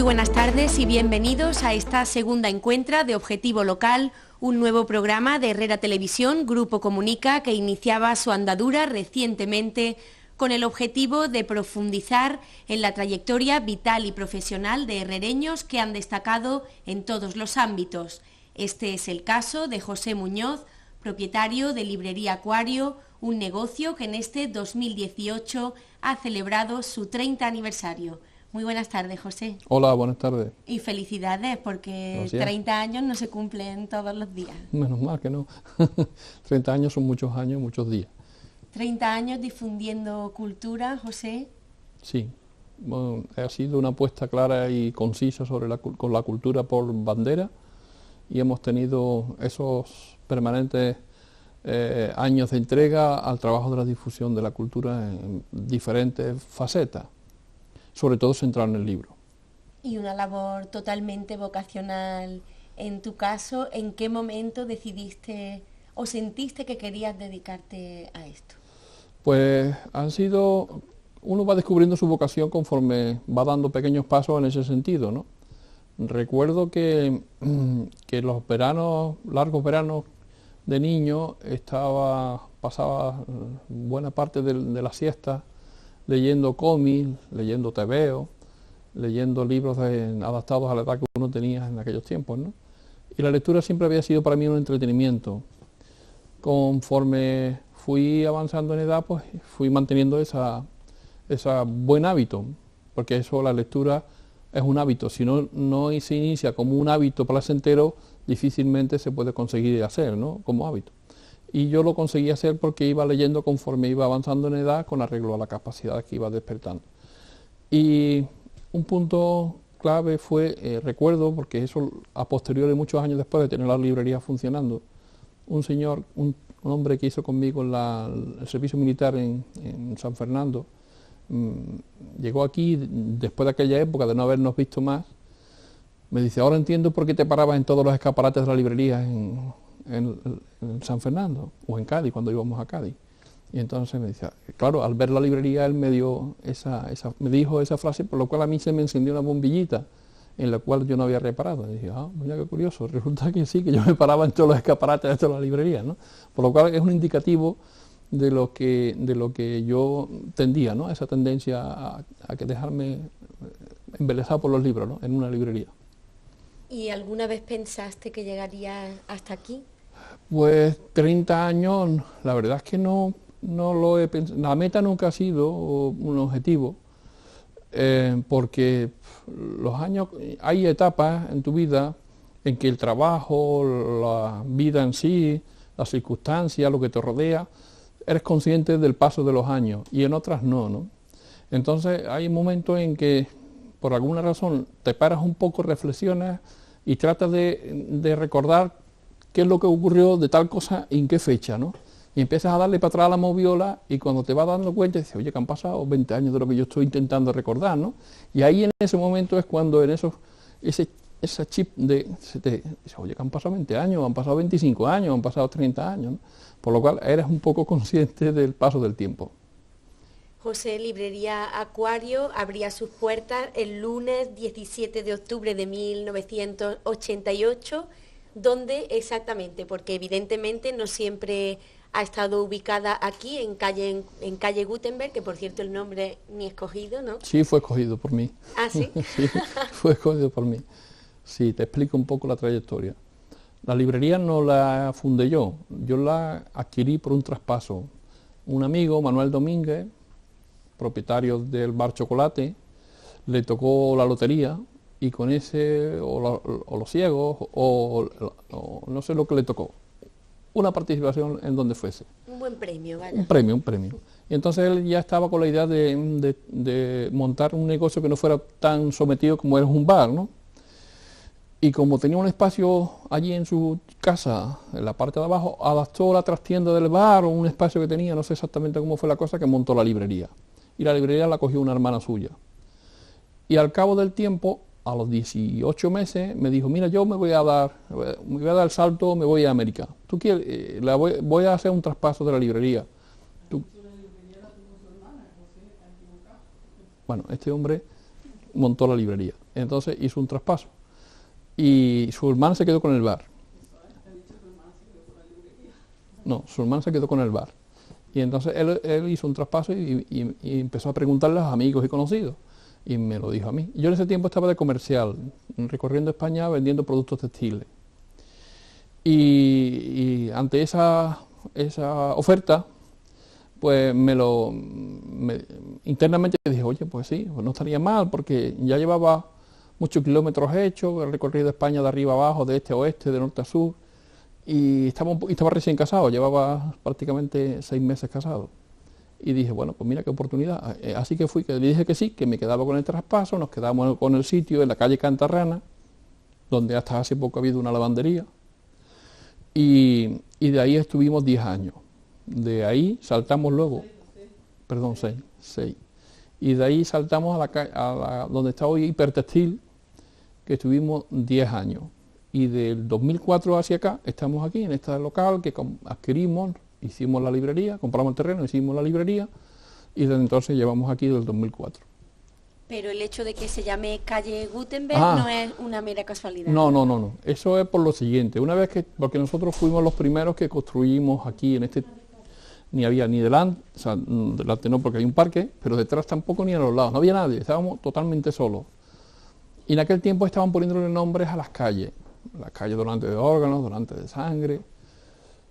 buenas tardes y bienvenidos a esta segunda encuentra de Objetivo Local, un nuevo programa de Herrera Televisión, Grupo Comunica, que iniciaba su andadura recientemente con el objetivo de profundizar en la trayectoria vital y profesional de herrereños que han destacado en todos los ámbitos. Este es el caso de José Muñoz, propietario de Librería Acuario, un negocio que en este 2018 ha celebrado su 30 aniversario. Muy buenas tardes, José. Hola, buenas tardes. Y felicidades, porque Gracias. 30 años no se cumplen todos los días. Menos mal que no. 30 años son muchos años, muchos días. 30 años difundiendo cultura, José. Sí, bueno, ha sido una apuesta clara y concisa sobre con la cultura por bandera, y hemos tenido esos permanentes años de entrega al trabajo de la difusión de la cultura en diferentes facetas, sobre todo centrado en el libro. Y una labor totalmente vocacional. En tu caso, ¿en qué momento decidiste o sentiste que querías dedicarte a esto? Pues uno va descubriendo su vocación conforme va dando pequeños pasos en ese sentido, ¿no? Recuerdo que los veranos, largos veranos de niño, pasaba buena parte de la siesta leyendo cómics, leyendo tebeos, leyendo libros adaptados a la edad que uno tenía en aquellos tiempos, ¿no? Y la lectura siempre había sido para mí un entretenimiento. Conforme fui avanzando en edad, pues fui manteniendo ese buen hábito, porque eso, la lectura es un hábito. Si no se inicia como un hábito placentero, difícilmente se puede conseguir hacer, ¿no?, como hábito. Y yo lo conseguí hacer porque iba leyendo conforme iba avanzando en edad, con arreglo a la capacidad que iba despertando. Y un punto clave fue, recuerdo, porque eso a posteriori, muchos años después de tener la librería funcionando, un señor, un hombre que hizo conmigo el servicio militar en San Fernando, llegó aquí después de aquella época de no habernos visto más. Me dice: ahora entiendo por qué te parabas en todos los escaparates de la librería en San Fernando, o en Cádiz, cuando íbamos a Cádiz. Y entonces me dice, claro, al ver la librería él me dijo esa frase, por lo cual a mí se me encendió una bombillita en la cual yo no había reparado. Y dije, mira qué curioso, resulta que sí, que yo me paraba en todos los escaparates de toda la librería, ¿no? Por lo cual es un indicativo de lo que yo tendía, ¿no?, esa tendencia a que dejarme embelesar por los libros, ¿no?, en una librería. ¿Y alguna vez pensaste que llegarías hasta aquí? Pues 30 años, la verdad es que no lo he pensado. La meta nunca ha sido un objetivo, porque los años, hay etapas en tu vida en que el trabajo, la vida en sí, las circunstancias, lo que te rodea, eres consciente del paso de los años, y en otras no. Entonces hay momentos en que por alguna razón te paras un poco, reflexionas y tratas de recordar qué es lo que ocurrió de tal cosa y en qué fecha, ¿no? Y empiezas a darle para atrás a la moviola, y cuando te vas dando cuenta dices, oye, que han pasado 20 años de lo que yo estoy intentando recordar, ¿no? Y ahí en ese momento es cuando ese chip dices, oye, que han pasado 20 años, han pasado 25 años, han pasado 30 años, ¿no? Por lo cual eres un poco consciente del paso del tiempo. José, Librería Acuario abría sus puertas el lunes 17 de octubre de 1988. ¿Dónde exactamente? Porque evidentemente no siempre ha estado ubicada aquí, en calle Gutenberg, que por cierto el nombre ni escogido, ¿no? Sí, fue escogido por mí. ¿Ah, sí? Sí, fue escogido por mí. Sí, te explico un poco la trayectoria. La librería no la fundé yo la adquirí por un traspaso. Un amigo, Manuel Domínguez, propietario del Bar Chocolate, le tocó la lotería, y con ese, o los ciegos, o no sé lo que le tocó, una participación en donde fuese. Un buen premio, vaya. Un premio. Y entonces él ya estaba con la idea de montar un negocio que no fuera tan sometido como era un bar, ¿no? Y como tenía un espacio allí en su casa, en la parte de abajo, adaptó la trastienda del bar, o un espacio que tenía, no sé exactamente cómo fue la cosa, que montó la librería. Y la librería la cogió una hermana suya. Y al cabo del tiempo, a los 18 meses, me dijo, mira, yo me voy a dar el salto, me voy a América. ¿Tú quieres? Voy a hacer un traspaso de la librería. Bueno, este hombre montó la librería. Entonces hizo un traspaso y su hermana se quedó con el bar. No, su hermana se quedó con el bar. Y entonces él hizo un traspaso y empezó a preguntarle a los amigos y conocidos. Y me lo dijo a mí. Yo en ese tiempo estaba de comercial, recorriendo España vendiendo productos textiles. Y ante esa oferta, pues internamente dije, oye, pues sí, pues no estaría mal, porque ya llevaba muchos kilómetros hechos, el recorrido de España de arriba a abajo, de este a oeste, de norte a sur, y estaba recién casado, llevaba prácticamente 6 meses casado. Y dije, bueno, pues mira qué oportunidad. Así que fui, que le dije que sí, que me quedaba con el traspaso, nos quedamos con el sitio en la calle Cantarrana, donde hasta hace poco ha habido una lavandería. Y de ahí estuvimos 10 años. De ahí saltamos luego, perdón, 6. Y de ahí saltamos donde está hoy Hipertextil, que estuvimos 10 años. Y del 2004 hacia acá estamos aquí, en este local que adquirimos, hicimos la librería, compramos el terreno, hicimos la librería, y desde entonces llevamos aquí del 2004. Pero el hecho de que se llame calle Gutenberg no es una mera casualidad. No. Eso es por lo siguiente. Una vez porque nosotros fuimos los primeros que construimos aquí en este, ni había ni delante, o sea, delante no porque hay un parque, pero detrás tampoco ni a los lados, no había nadie, estábamos totalmente solos. Y en aquel tiempo estaban poniéndole nombres a las calles Donante de Órganos, Donante de Sangre,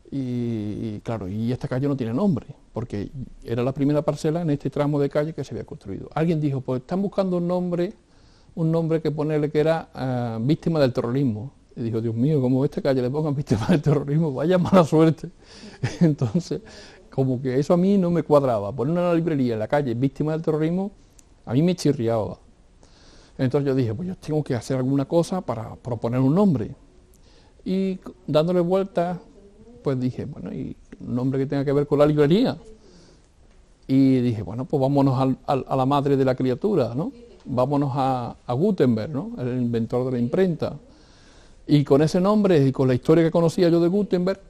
y claro, y esta calle no tiene nombre, porque era la primera parcela en este tramo de calle que se había construido. Alguien dijo, pues están buscando un nombre que ponerle que era víctima del terrorismo. Y dijo, Dios mío, como a esta calle le pongan víctima del terrorismo, vaya mala suerte. Entonces, como que eso a mí no me cuadraba. Poner una librería en la calle víctima del terrorismo, a mí me chirriaba. Entonces yo dije, pues yo tengo que hacer alguna cosa para proponer un nombre. Y dándole vueltas, pues dije, bueno, y un nombre que tenga que ver con la librería. Y dije, bueno, pues vámonos a la madre de la criatura, ¿no? Vámonos a Gutenberg, ¿no? El inventor de la imprenta. Y con ese nombre y con la historia que conocía yo de Gutenberg,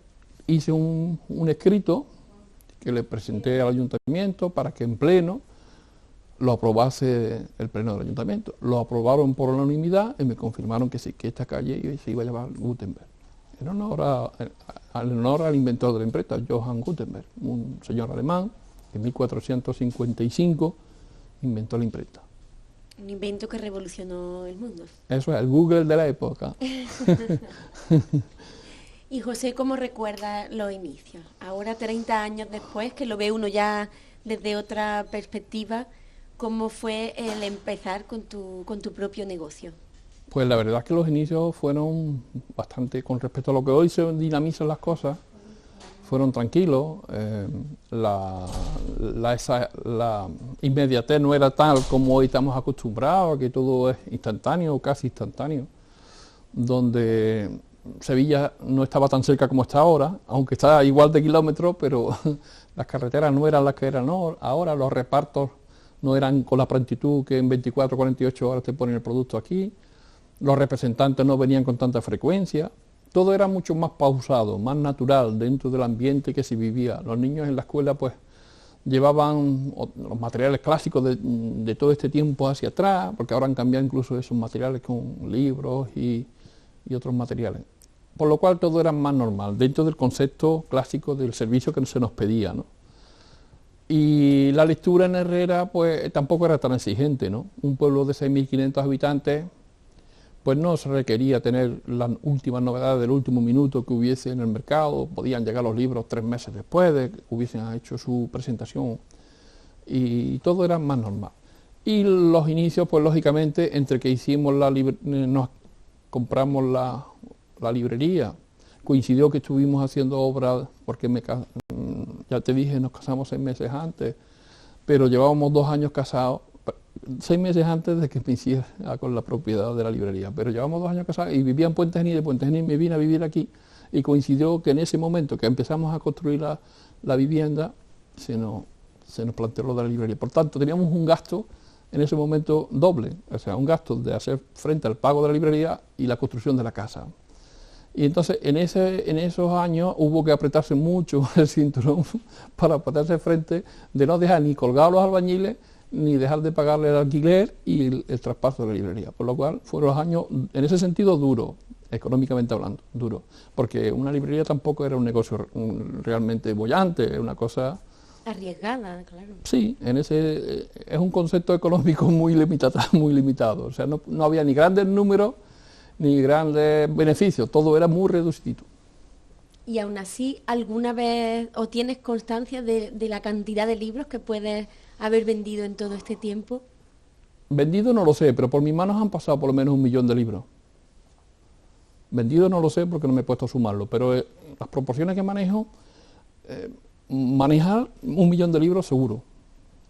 hice un escrito que le presenté al ayuntamiento para que en pleno lo aprobase el pleno del ayuntamiento. Lo aprobaron por unanimidad y me confirmaron que sí, que esta calle se iba a llamar Gutenberg. En honor al inventor de la imprenta, Johann Gutenberg, un señor alemán que en 1455 inventó la imprenta. Un invento que revolucionó el mundo. Eso es, el Google de la época. Y José, ¿cómo recuerda los inicios? Ahora, 30 años después, que lo ve uno ya desde otra perspectiva, ¿cómo fue el empezar con tu propio negocio? Pues la verdad es que los inicios fueron bastante, con respecto a lo que hoy se dinamizan las cosas, fueron tranquilos. La inmediatez no era tal como hoy estamos acostumbrados, que todo es instantáneo, casi instantáneo, donde Sevilla no estaba tan cerca como está ahora, aunque está igual de kilómetros, pero las carreteras no eran las que eran ahora, los repartos no eran con la prontitud que en 24 o 48 horas te ponen el producto aquí, los representantes no venían con tanta frecuencia, todo era mucho más pausado, más natural dentro del ambiente que se vivía. Los niños en la escuela pues llevaban los materiales clásicos de todo este tiempo hacia atrás, porque ahora han cambiado incluso esos materiales con libros y otros materiales. Por lo cual todo era más normal, dentro del concepto clásico del servicio que se nos pedía, ¿no? Y la lectura en Herrera pues tampoco era tan exigente, ¿no? Un pueblo de 6.500 habitantes, pues no se requería tener las últimas novedades del último minuto que hubiese en el mercado, podían llegar los libros 3 meses después de que hubiesen hecho su presentación, y todo era más normal. Y los inicios, pues lógicamente, entre que hicimos nos compramos la librería, coincidió que estuvimos haciendo obras, porque ya te dije, nos casamos 6 meses antes, pero llevábamos 2 años casados, 6 meses antes de que me hiciera con la propiedad de la librería, pero llevamos 2 años casados y vivía en Puente Genil, de Puente Genil me vine a vivir aquí, y coincidió que en ese momento que empezamos a construir la vivienda, se nos planteó lo de la librería. Por tanto, teníamos un gasto en ese momento doble, o sea, un gasto de hacer frente al pago de la librería y la construcción de la casa. Y entonces en esos años hubo que apretarse mucho el cinturón para poder hacer frente, de no dejar ni colgados los albañiles, ni dejar de pagarle el alquiler y el traspaso de la librería. Por lo cual fueron los años, en ese sentido, duros, económicamente hablando, duros. Porque una librería tampoco era un negocio realmente bollante, era una cosa... Arriesgada, claro. Sí, es un concepto económico muy limitado. O sea, no había ni grandes números ni grandes beneficios, todo era muy reducido. Y aún así, ¿alguna vez o tienes constancia de la cantidad de libros que puedes haber vendido en todo este tiempo? Vendido no lo sé, pero por mis manos han pasado por lo menos 1 millón de libros. Vendido no lo sé porque no me he puesto a sumarlo, pero las proporciones que manejo, manejar 1 millón de libros seguro.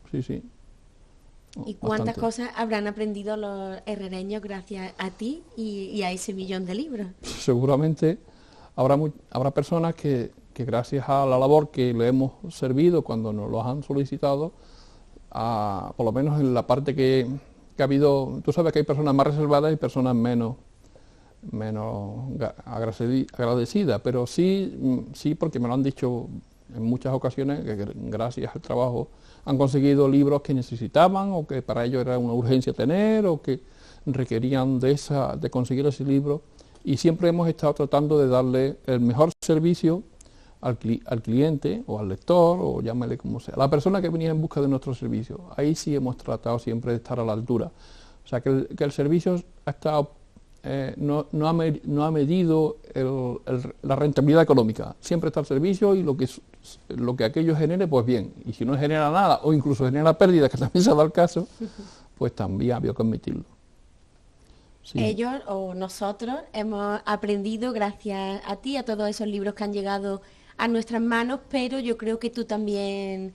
Sí, sí. ¿Y cuántas Bastante. cosas habrán aprendido los herrereños gracias a ti y a ese 1 millón de libros? Seguramente habrá personas que gracias a la labor que le hemos servido cuando nos los han solicitado, por lo menos en la parte que ha habido, tú sabes que hay personas más reservadas y personas menos agradecidas, pero sí porque me lo han dicho en muchas ocasiones, que gracias al trabajo han conseguido libros que necesitaban o que para ellos era una urgencia tener o que requerían de conseguir ese libro, y siempre hemos estado tratando de darle el mejor servicio al cliente o al lector, o llámale como sea, la persona que venía en busca de nuestro servicio. Ahí sí hemos tratado siempre de estar a la altura. O sea, que el servicio ha estado, no ha medido la rentabilidad económica. Siempre está el servicio y lo que aquello genere, pues bien. Y si no genera nada, o incluso genera pérdidas, que también se ha dado el caso, pues también había que admitirlo. Sí. Ellos o nosotros hemos aprendido gracias a ti, a todos esos libros que han llegado a nuestras manos, pero yo creo que tú también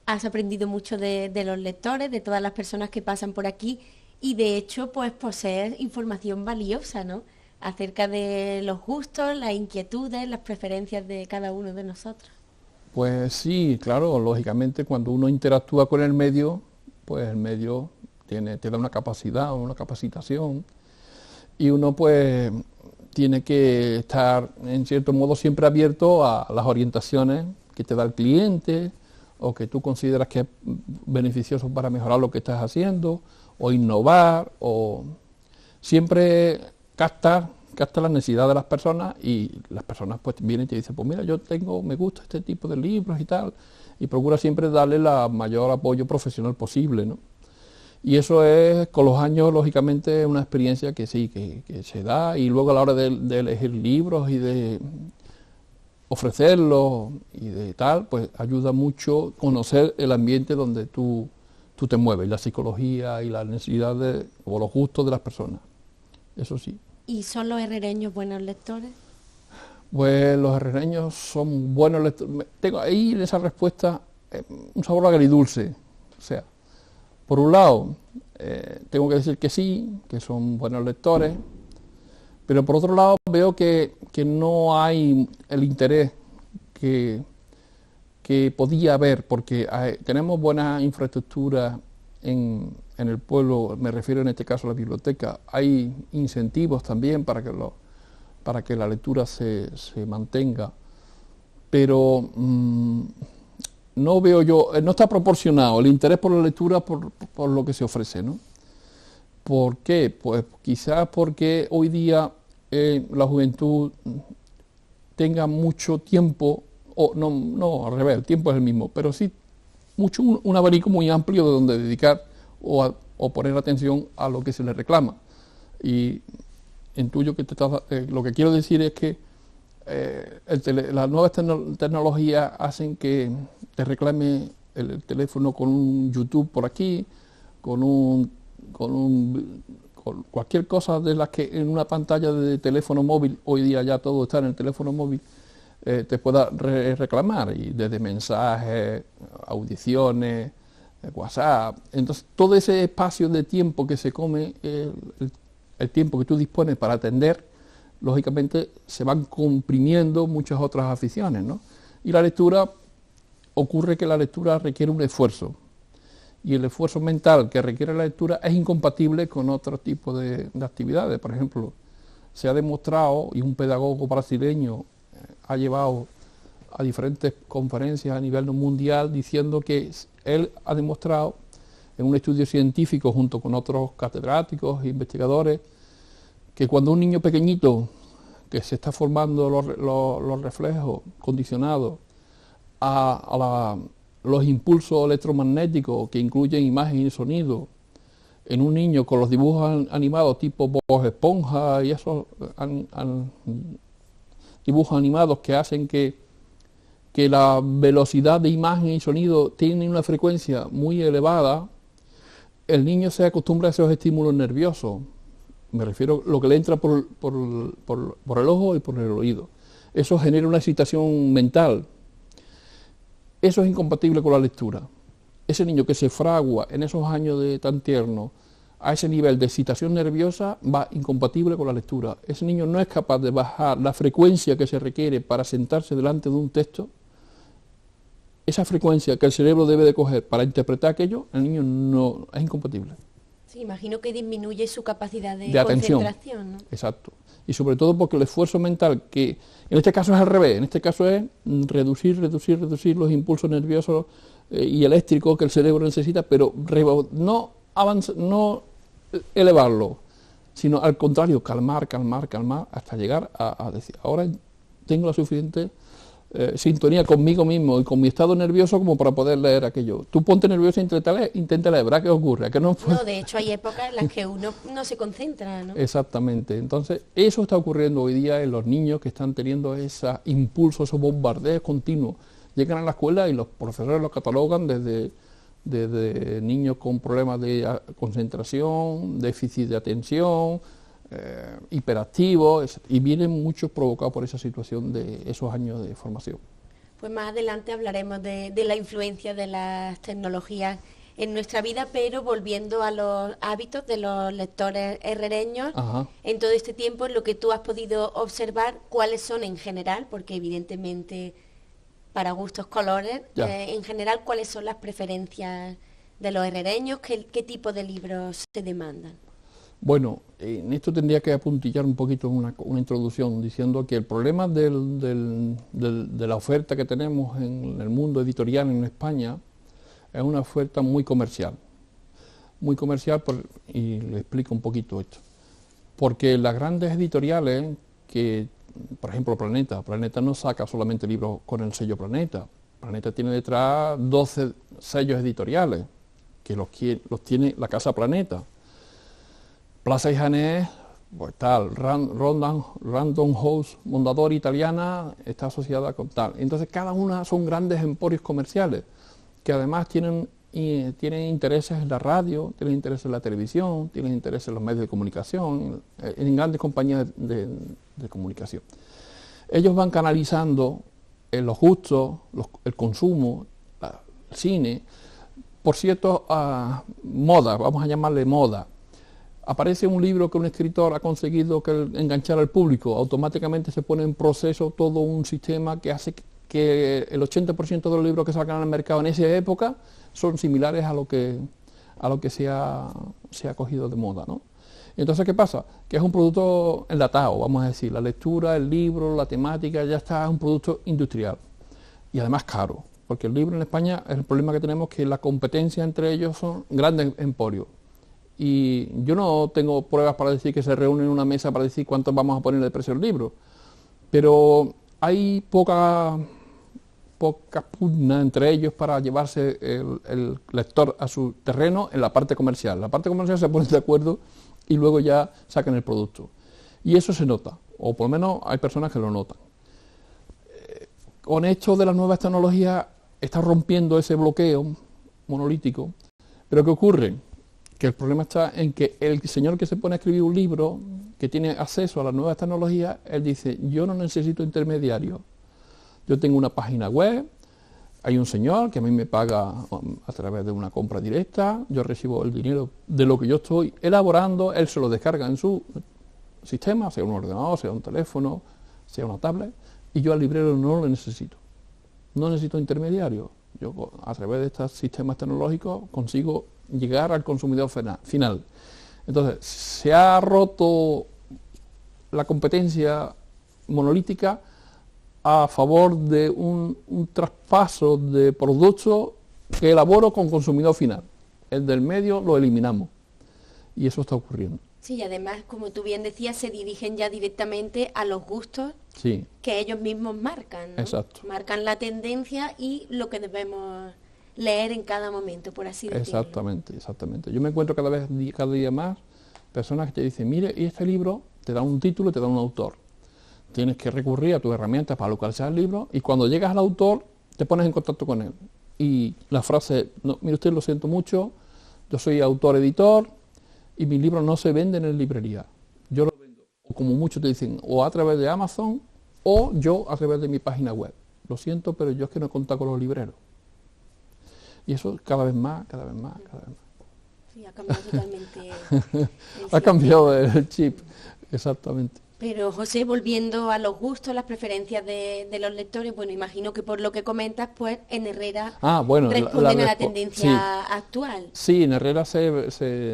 has aprendido mucho de los lectores, de todas las personas que pasan por aquí, y de hecho pues posees información valiosa, ¿no?, acerca de los gustos, las inquietudes, las preferencias de cada uno de nosotros. Pues sí, claro, lógicamente cuando uno interactúa con el medio, pues el medio te da una capacidad, una capacitación, y uno pues tiene que estar en cierto modo siempre abierto a las orientaciones que te da el cliente o que tú consideras que es beneficioso para mejorar lo que estás haciendo o innovar, o siempre captar la necesidad de las personas, y las personas pues vienen y te dicen, pues mira, me gusta este tipo de libros y tal, y procura siempre darle el mayor apoyo profesional posible, ¿no? Y eso es, con los años, lógicamente, una experiencia que sí, que se da, y luego a la hora de elegir libros y de ofrecerlos y de tal, pues ayuda mucho conocer el ambiente donde tú te mueves, y la psicología y las necesidades o los gustos de las personas. Eso sí. ¿Y son los herrereños buenos lectores? Pues los herrereños son buenos lectores. Tengo ahí en esa respuesta un sabor agridulce. O sea, por un lado, tengo que decir que sí, que son buenos lectores, pero por otro lado veo que no hay el interés que podía haber, porque tenemos buenas infraestructuras en el pueblo, me refiero en este caso a la biblioteca, hay incentivos también para que la lectura se mantenga, pero no veo yo, no está proporcionado el interés por la lectura por lo que se ofrece, ¿no? ¿Por qué? Pues quizás porque hoy día la juventud tenga mucho tiempo, o no, al revés, el tiempo es el mismo, pero sí un abanico muy amplio de donde dedicar o poner atención a lo que se le reclama. Y intuyo que lo que quiero decir es que las nuevas tecnologías hacen que te reclame el teléfono con un YouTube por aquí, con cualquier cosa de las que en una pantalla de teléfono móvil, hoy día ya todo está en el teléfono móvil, te pueda reclamar, y desde mensajes, audiciones, WhatsApp. Entonces todo ese espacio de tiempo que se come, el tiempo que tú dispones para atender, lógicamente se van comprimiendo muchas otras aficiones, ¿no? Y la lectura, ocurre que la lectura requiere un esfuerzo, y el esfuerzo mental que requiere la lectura es incompatible con otro tipo de actividades. Por ejemplo, se ha demostrado, y un pedagogo brasileño ha llevado a diferentes conferencias a nivel mundial diciendo que él ha demostrado en un estudio científico junto con otros catedráticos e investigadores, que cuando un niño pequeñito que se está formando los reflejos condicionados a los impulsos electromagnéticos que incluyen imagen y sonido, en un niño con los dibujos animados tipo Bob Esponja y esos dibujos animados que hacen que la velocidad de imagen y sonido tiene una frecuencia muy elevada, el niño se acostumbra a esos estímulos nerviosos. Me refiero a lo que le entra por el ojo y por el oído. Eso genera una excitación mental. Eso es incompatible con la lectura. Ese niño que se fragua en esos años tan tiernos a ese nivel de excitación nerviosa va incompatible con la lectura. Ese niño no es capaz de bajar la frecuencia que se requiere para sentarse delante de un texto. Esa frecuencia que el cerebro debe de coger para interpretar aquello, el niño no es incompatible. Sí, imagino que disminuye su capacidad de atención, concentración, ¿no? Exacto. Y sobre todo porque el esfuerzo mental, que en este caso es al revés, en este caso es reducir los impulsos nerviosos y eléctricos que el cerebro necesita, pero no elevarlo, sino al contrario, calmar, hasta llegar a decir, ahora tengo la suficiente sintonía conmigo mismo y con mi estado nervioso como para poder leer aquello. Tú ponte nervioso e intenta leer, ¿verdad qué ocurre? ¿Que no, no, de hecho hay épocas en las que uno no se concentra, ¿no? Exactamente. Entonces, eso está ocurriendo hoy día en los niños que están teniendo esos impulsos, esos bombardeos continuos. Llegan a la escuela y los profesores los catalogan desde niños con problemas de concentración, déficit de atención, hiperactivos, y vienen muchos provocados por esa situación de esos años de formación. Pues más adelante hablaremos de la influencia de las tecnologías en nuestra vida, pero volviendo a los hábitos de los lectores herrereños, en todo este tiempo, en lo que tú has podido observar, ¿cuáles son en general? Porque evidentemente para gustos colores, en general, ¿cuáles son las preferencias de los herrereños? ¿Qué tipo de libros se demandan? Bueno, en esto tendría que apuntillar un poquito una introducción diciendo que el problema de la oferta que tenemos en el mundo editorial en España es una oferta muy comercial, y le explico un poquito esto. Porque las grandes editoriales, por ejemplo Planeta no saca solamente libros con el sello Planeta tiene detrás 12 sellos editoriales, que los tiene la casa Planeta. Plaza y Janés, pues tal, Random House, Mondadori italiana, está asociada con tal. Entonces cada una son grandes emporios comerciales, que además tienen intereses en la radio, tienen intereses en la televisión, tienen intereses en los medios de comunicación, en grandes compañías de comunicación. Ellos van canalizando los gustos, el consumo, el cine, por cierto, moda, vamos a llamarle moda. Aparece un libro que un escritor ha conseguido enganchar al público, automáticamente se pone en proceso todo un sistema que hace que el 80% de los libros que salgan al mercado en esa época son similares a lo que se ha cogido de moda, ¿no? Entonces, ¿qué pasa? Que es un producto enlatado, vamos a decir, la lectura, el libro, la temática, ya está, es un producto industrial y además caro, porque el libro en España, el problema que tenemos es que la competencia entre ellos son grandes emporios. Y yo no tengo pruebas para decir que se reúnen en una mesa para decir cuánto vamos a poner de precio al libro, pero hay poca pugna entre ellos para llevarse el lector a su terreno en la parte comercial. La parte comercial se pone de acuerdo y luego ya sacan el producto. Y eso se nota, o por lo menos hay personas que lo notan. Con esto de las nuevas tecnologías está rompiendo ese bloqueo monolítico, pero ¿qué ocurre? Que el problema está en que el señor que se pone a escribir un libro, que tiene acceso a las nuevas tecnologías, él dice, yo no necesito intermediarios. Yo tengo una página web, hay un señor que a mí me paga a través de una compra directa, yo recibo el dinero de lo que yo estoy elaborando, él se lo descarga en su sistema, sea un ordenador, sea un teléfono, sea una tablet, y yo al librero no lo necesito. No necesito intermediarios. Yo a través de estos sistemas tecnológicos consigo llegar al consumidor final. Entonces, se ha roto la competencia monolítica a favor de un traspaso de productos que elaboro con consumidor final. el del medio lo eliminamos. Y eso está ocurriendo. Sí, y además, como tú bien decías, se dirigen ya directamente a los gustos Sí, que ellos mismos marcan, ¿no? exacto. Marcan la tendencia y lo que debemos leer en cada momento, por así decirlo. Exactamente, exactamente. Yo me encuentro cada día más personas que te dicen, mire, y este libro te da un título y te da un autor. Tienes que recurrir a tus herramientas para localizar el libro y cuando llegas al autor te pones en contacto con él. Y la frase, no, mire usted, lo siento mucho, yo soy autor-editor y mis libros no se venden en librería. Yo los vendo, o como muchos te dicen, o a través de Amazon o yo a través de mi página web. Lo siento, pero yo es que no he contado con los libreros. Y eso cada vez más, cada vez más, cada vez más. Sí, ha cambiado totalmente. Ha cambiado el chip, exactamente. Pero José, volviendo a los gustos, las preferencias de los lectores, bueno, imagino que por lo que comentas, pues en Herrera Bueno, responden a la tendencia actual. Sí, en Herrera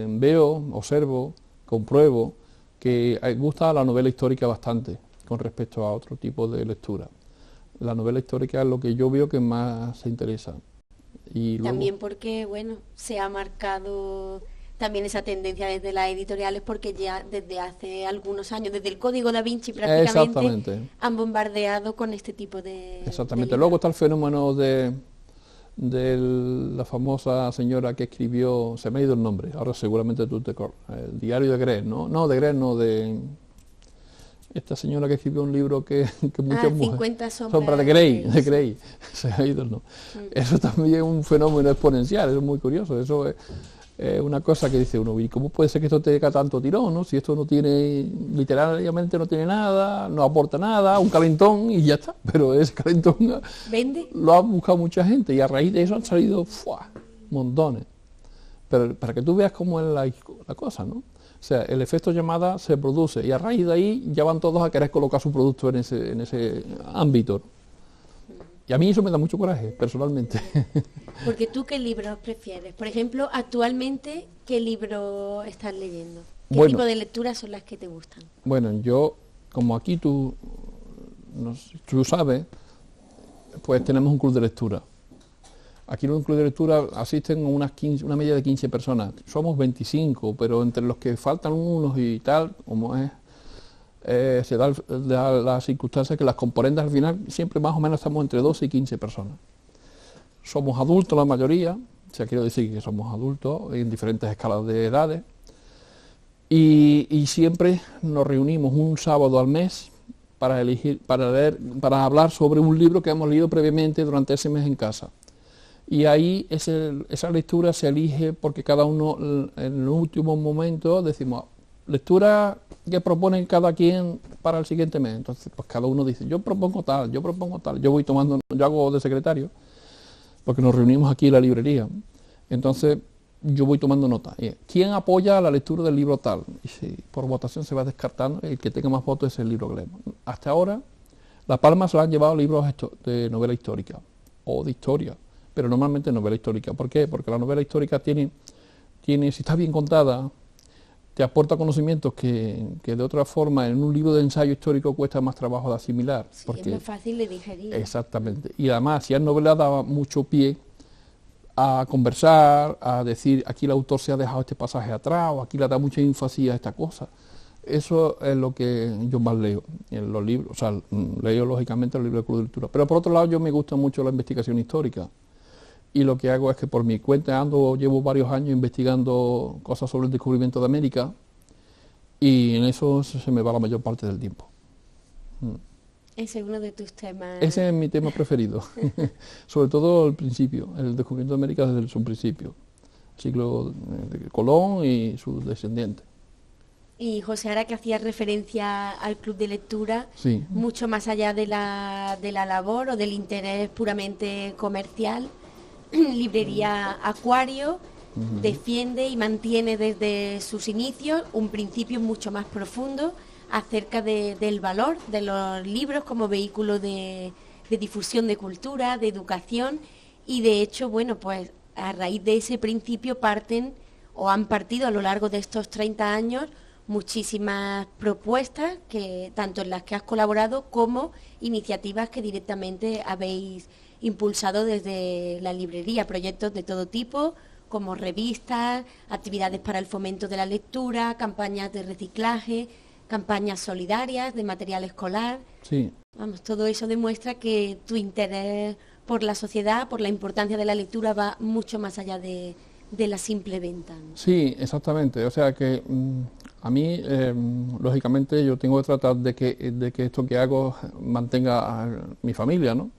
veo, observo, compruebo que gusta la novela histórica bastante con respecto a otro tipo de lectura. La novela histórica es lo que yo veo que más se interesa. Y luego, también porque, bueno, se ha marcado también esa tendencia desde las editoriales porque ya desde hace algunos años, desde el Código Da Vinci prácticamente, han bombardeado con este tipo de... Exactamente. De luego está el fenómeno de la famosa señora que escribió, se me ha ido el nombre, ahora seguramente tú te acuerdas, el diario de Grey, ¿no? No, de Grey, no, de esta señora que escribió un libro que muchas mujeres... 50 sombras de Grey, se me ha ido el nombre. Eso también es un fenómeno exponencial, es muy curioso, eso es una cosa que dice uno, ¿y cómo puede ser que esto tenga tanto tirón, no? Si esto no tiene, literalmente no tiene nada, no aporta nada, un calentón y ya está, pero ese calentón ¿vende? Lo ha buscado mucha gente y a raíz de eso han salido montones. Pero para que tú veas cómo es la cosa, ¿no? O sea, el efecto llamada se produce y a raíz de ahí ya van todos a querer colocar su producto en ese ámbito. Y a mí eso me da mucho coraje, personalmente. Porque tú, ¿qué libros prefieres? Por ejemplo, actualmente, ¿qué libro estás leyendo? ¿Qué tipo de lecturas son las que te gustan? Bueno, yo, como aquí tú sabes, pues tenemos un club de lectura. Aquí en un club de lectura asisten una media de 15 personas. Somos 25, pero entre los que faltan unos y tal, como es... se da la circunstancia que las componentes al final siempre más o menos estamos entre 12 y 15 personas. Somos adultos la mayoría, o sea, quiero decir que somos adultos en diferentes escalas de edades y siempre nos reunimos un sábado al mes para hablar sobre un libro que hemos leído previamente durante ese mes en casa. Y ahí esa lectura se elige porque cada uno en el último momento decimos lectura que proponen cada quien para el siguiente mes. Entonces, pues cada uno dice, yo propongo tal, yo voy tomando, yo hago de secretario, porque nos reunimos aquí en la librería. Entonces, yo voy tomando nota. ¿Quién apoya la lectura del libro tal? Y si por votación se va descartando, el que tenga más votos es el libro que leemos. Hasta ahora, las palmas se han llevado libros de novela histórica o de historia, pero normalmente novela histórica. ¿Por qué? Porque la novela histórica tiene si está bien contada, te aporta conocimientos que de otra forma en un libro de ensayo histórico cuesta más trabajo de asimilar. Sí, porque es más fácil de digerir. Exactamente. Y además, si es novela, da mucho pie a conversar, a decir, aquí el autor se ha dejado este pasaje atrás, o aquí le da mucha énfasis a esta cosa. Eso es lo que yo más leo en los libros. O sea, leo lógicamente los libros de club de lectura. Pero por otro lado, yo me gusta mucho la investigación histórica. Y lo que hago es que por mi cuenta llevo varios años investigando cosas sobre el descubrimiento de América y en eso se me va la mayor parte del tiempo. Ese es uno de tus temas. Ese es mi tema preferido, sobre todo el principio, el descubrimiento de América desde su principio, el siglo de Colón y sus descendientes. Y José, ahora que hacías referencia al club de lectura, sí, mucho más allá de la labor o del interés puramente comercial, Librería Acuario defiende y mantiene desde sus inicios un principio mucho más profundo acerca del valor de los libros como vehículo de difusión de cultura, de educación, y de hecho, bueno, pues a raíz de ese principio parten o han partido a lo largo de estos 30 años muchísimas propuestas, que tanto en las que has colaborado como iniciativas que directamente habéis impulsado desde la librería, proyectos de todo tipo, como revistas, actividades para el fomento de la lectura, campañas de reciclaje, campañas solidarias de material escolar. Sí. Vamos, todo eso demuestra que tu interés por la sociedad, por la importancia de la lectura, va mucho más allá de la simple venta, ¿no? Sí, exactamente. O sea que a mí, lógicamente, yo tengo que tratar de que esto que hago mantenga a mi familia, ¿no?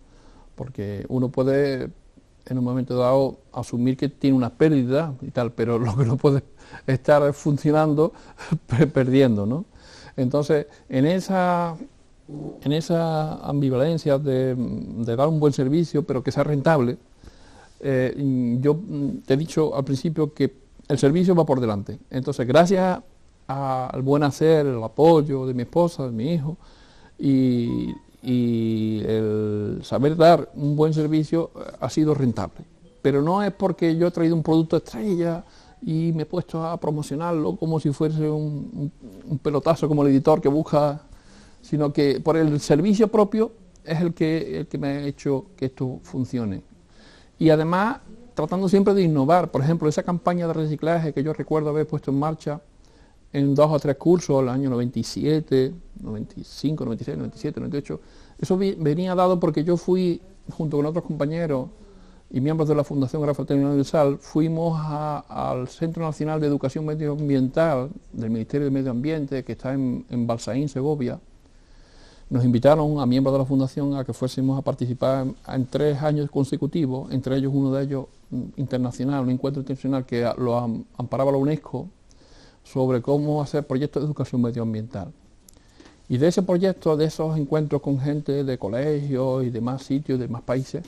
Porque uno puede, en un momento dado, asumir que tiene una pérdida y tal, pero lo que no puede estar funcionando, perdiendo, ¿no? Entonces, en esa ambivalencia de dar un buen servicio, pero que sea rentable, yo te he dicho al principio que el servicio va por delante. Entonces, gracias al buen hacer, el apoyo de mi esposa, de mi hijo, y el saber dar un buen servicio ha sido rentable. Pero no es porque yo he traído un producto estrella y me he puesto a promocionarlo como si fuese un pelotazo como el editor que busca, sino que por el servicio propio es el que me ha hecho que esto funcione. Y además, tratando siempre de innovar. Por ejemplo, esa campaña de reciclaje que yo recuerdo haber puesto en marcha en 2 o 3 cursos, el año 97, 95, 96, 97, 98, eso venía dado porque yo fui, junto con otros compañeros y miembros de la Fundación Gran Fraternidad Universal, fuimos al Centro Nacional de Educación Medioambiental del Ministerio de Medio Ambiente, que está en Balsaín, Segovia. Nos invitaron a miembros de la Fundación a que fuésemos a participar en 3 años consecutivos, entre ellos uno de ellos internacional, un encuentro internacional que lo amparaba la UNESCO, sobre cómo hacer proyectos de educación medioambiental. Y de ese proyecto, de esos encuentros con gente de colegios y demás sitios, de demás países,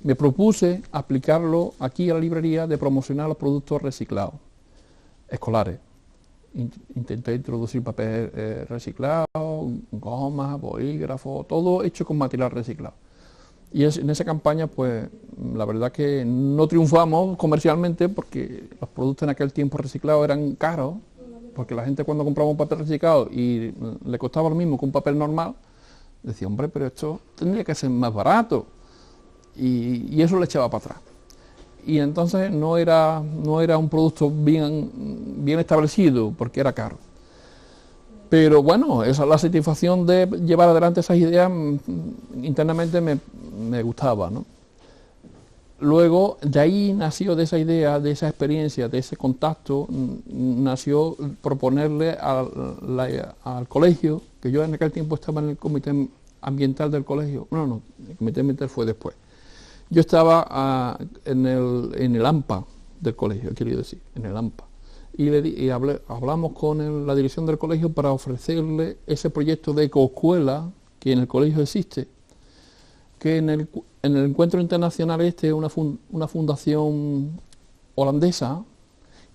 me propuse aplicarlo aquí a la librería de promocionar los productos reciclados, escolares. Intenté introducir papel reciclado, goma, bolígrafo, todo hecho con material reciclado. Y en esa campaña, pues, la verdad que no triunfamos comercialmente porque los productos en aquel tiempo reciclados eran caros, porque la gente cuando compraba un papel reciclado y le costaba lo mismo que un papel normal, decía, hombre, pero esto tendría que ser más barato. Y eso le echaba para atrás. Y entonces no era un producto bien establecido, porque era caro. Pero bueno, esa, la satisfacción de llevar adelante esas ideas internamente me gustaba, ¿no? Luego, de ahí nació, de esa idea, de esa experiencia, de ese contacto, nació proponerle al colegio, que yo en aquel tiempo estaba en el comité ambiental del colegio, no, el comité ambiental fue después. Yo estaba en el AMPA del colegio, quiero decir, en el AMPA. Y hablamos con la dirección del colegio para ofrecerle ese proyecto de ecoescuela que en el colegio existe, que en el encuentro internacional una fundación holandesa,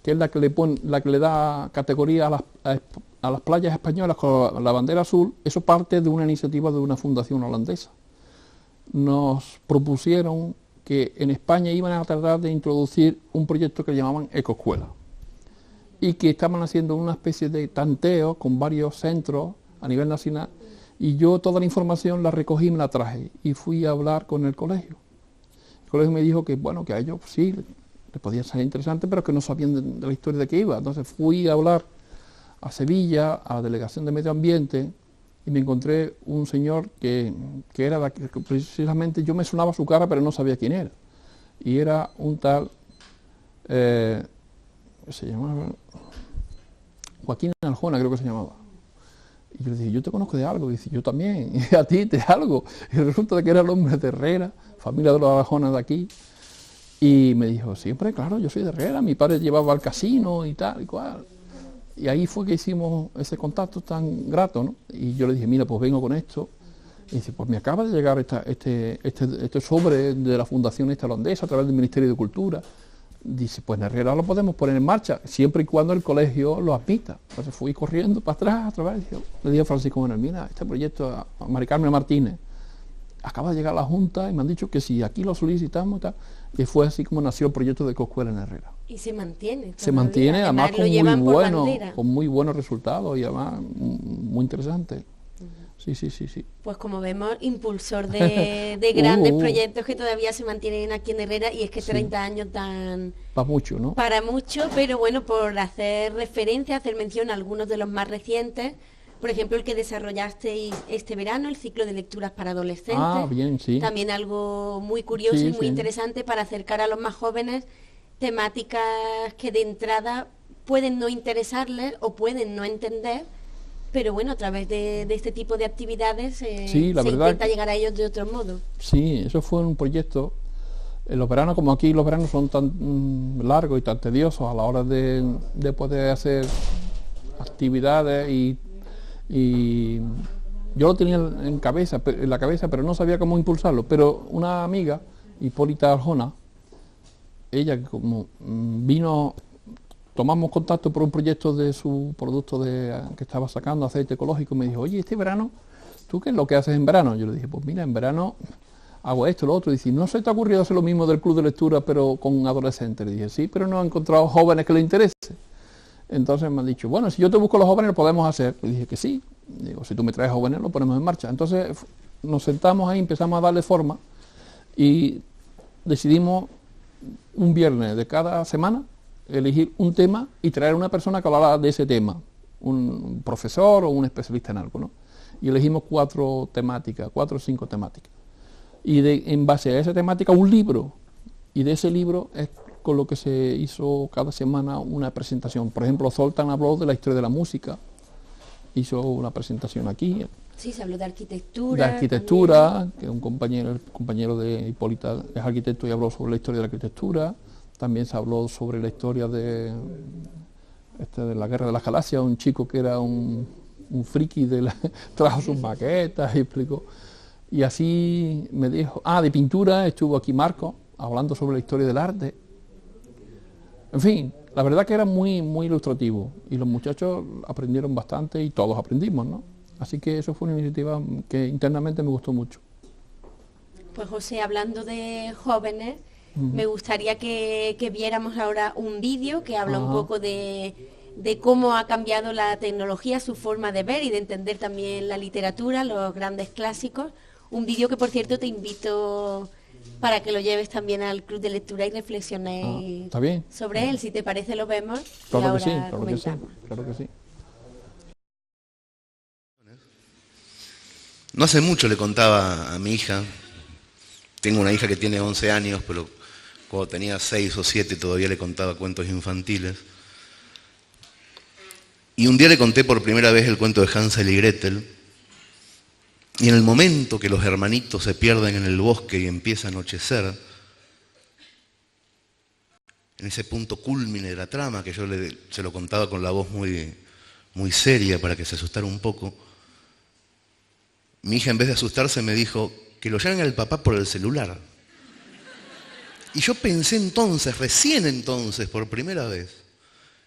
que es la que le da categoría a las playas españolas con la bandera azul. Eso parte de una iniciativa de una fundación holandesa. Nos propusieron que en España iban a tratar de introducir un proyecto que llamaban ecoescuela y que estaban haciendo una especie de tanteo con varios centros a nivel nacional, y yo toda la información la recogí y me la traje y fui a hablar con el colegio. El colegio me dijo que bueno, que a ellos sí les podía ser interesante, pero que no sabían de la historia de qué iba. Entonces fui a hablar a Sevilla, a la Delegación de Medio Ambiente, y me encontré un señor que era de aquí, que precisamente yo me sonaba su cara, pero no sabía quién era. Y era un tal, se llamaba Joaquín Aljona, creo que se llamaba. Y yo le dije, yo te conozco de algo. Y dice, yo también, y a ti de algo. Y resulta que era el hombre de Herrera, familia de los Arjonas de aquí. Y me dijo, siempre, claro, yo soy de Herrera, mi padre llevaba al casino y tal y cual. Y ahí fue que hicimos ese contacto tan grato, ¿no? Y yo le dije, mira, pues vengo con esto. Y dice, pues me acaba de llegar este sobre de la Fundación esta holandesa a través del Ministerio de Cultura. Dice, pues en Herrera lo podemos poner en marcha, siempre y cuando el colegio lo admita. Entonces fui corriendo para atrás, le dije a Francisco Manuel, mira, este proyecto a Mari Carmen Martínez acaba de llegar a la Junta y me han dicho que si aquí lo solicitamos y tal. Y fue así como nació el proyecto de ecoescuela en Herrera. Y se mantiene. Se mantiene, además con muy buenos resultados y además muy interesante. Sí, sí, sí, sí. Pues como vemos, impulsor de grandes proyectos que todavía se mantienen aquí en Herrera, y es que 30 años dan para mucho, ¿no? para mucho, pero bueno, por hacer referencia, hacer mención a algunos de los más recientes, por ejemplo, el que desarrollasteis este verano, el ciclo de lecturas para adolescentes. Ah, bien, sí. También algo muy curioso Sí, y muy sí. interesante para acercar a los más jóvenes temáticas que de entrada pueden no interesarles o pueden no entender, pero bueno, a través de este tipo de actividades Sí, la se verdad intenta llegar a ellos de otro modo. Sí, eso fue un proyecto. En los veranos, como aquí los veranos son tan largos y tan tediosos a la hora de poder hacer actividades y yo lo tenía en la cabeza, pero no sabía cómo impulsarlo. Pero una amiga, Hipólita Arjona, ella como vino, tomamos contacto por un proyecto de su producto que estaba sacando, aceite ecológico, y me dijo, oye, este verano, ¿tú qué es lo que haces en verano? Yo le dije, pues mira, en verano hago esto, lo otro. Y dice, ¿no se te ha ocurrido hacer lo mismo del club de lectura, pero con adolescentes? Le dije, sí, pero no he encontrado jóvenes que les interese. Entonces me han dicho, bueno, si yo te busco los jóvenes, lo podemos hacer. Le dije que sí. Digo, si tú me traes jóvenes, lo ponemos en marcha. Entonces nos sentamos ahí, empezamos a darle forma y decidimos un viernes de cada semana elegir un tema y traer una persona que hablara de ese tema, un profesor o un especialista en algo, ¿no? Y elegimos 4 o 5 temáticas. Y en base a esa temática un libro, y de ese libro es con lo que se hizo cada semana una presentación. Por ejemplo, Zoltán habló de la historia de la música, hizo una presentación aquí. Sí, se habló de arquitectura. De arquitectura, que un compañero, el compañero de Hipólita es arquitecto y habló sobre la historia de la arquitectura. También se habló sobre la historia de la Guerra de las Galaxias, un chico que era un friki trajo sus maquetas y explicó. Y así me dijo, de pintura estuvo aquí Marco, hablando sobre la historia del arte. En fin, la verdad que era muy, muy ilustrativo y los muchachos aprendieron bastante y todos aprendimos, ¿no? Así que eso fue una iniciativa que internamente me gustó mucho. Pues José, hablando de jóvenes, me gustaría que viéramos ahora un vídeo que habla un poco de cómo ha cambiado la tecnología, su forma de ver y de entender también la literatura, los grandes clásicos. Un vídeo que, por cierto, te invito para que lo lleves también al club de lectura y reflexionéis ¿Está bien? sobre él. Si te parece, lo vemos Claro y ahora que sí, claro que sí, comentamos. claro que sí. No hace mucho le contaba a mi hija, tengo una hija que tiene 11 años, pero cuando tenía 6 o 7 todavía le contaba cuentos infantiles. Y un día le conté por primera vez el cuento de Hansel y Gretel, y en el momento que los hermanitos se pierden en el bosque y empieza a anochecer, en ese punto cúlmine de la trama, que yo se lo contaba con la voz muy, muy seria para que se asustara un poco, mi hija, en vez de asustarse, me dijo que lo llamen al papá por el celular. Y yo pensé entonces, recién entonces, por primera vez,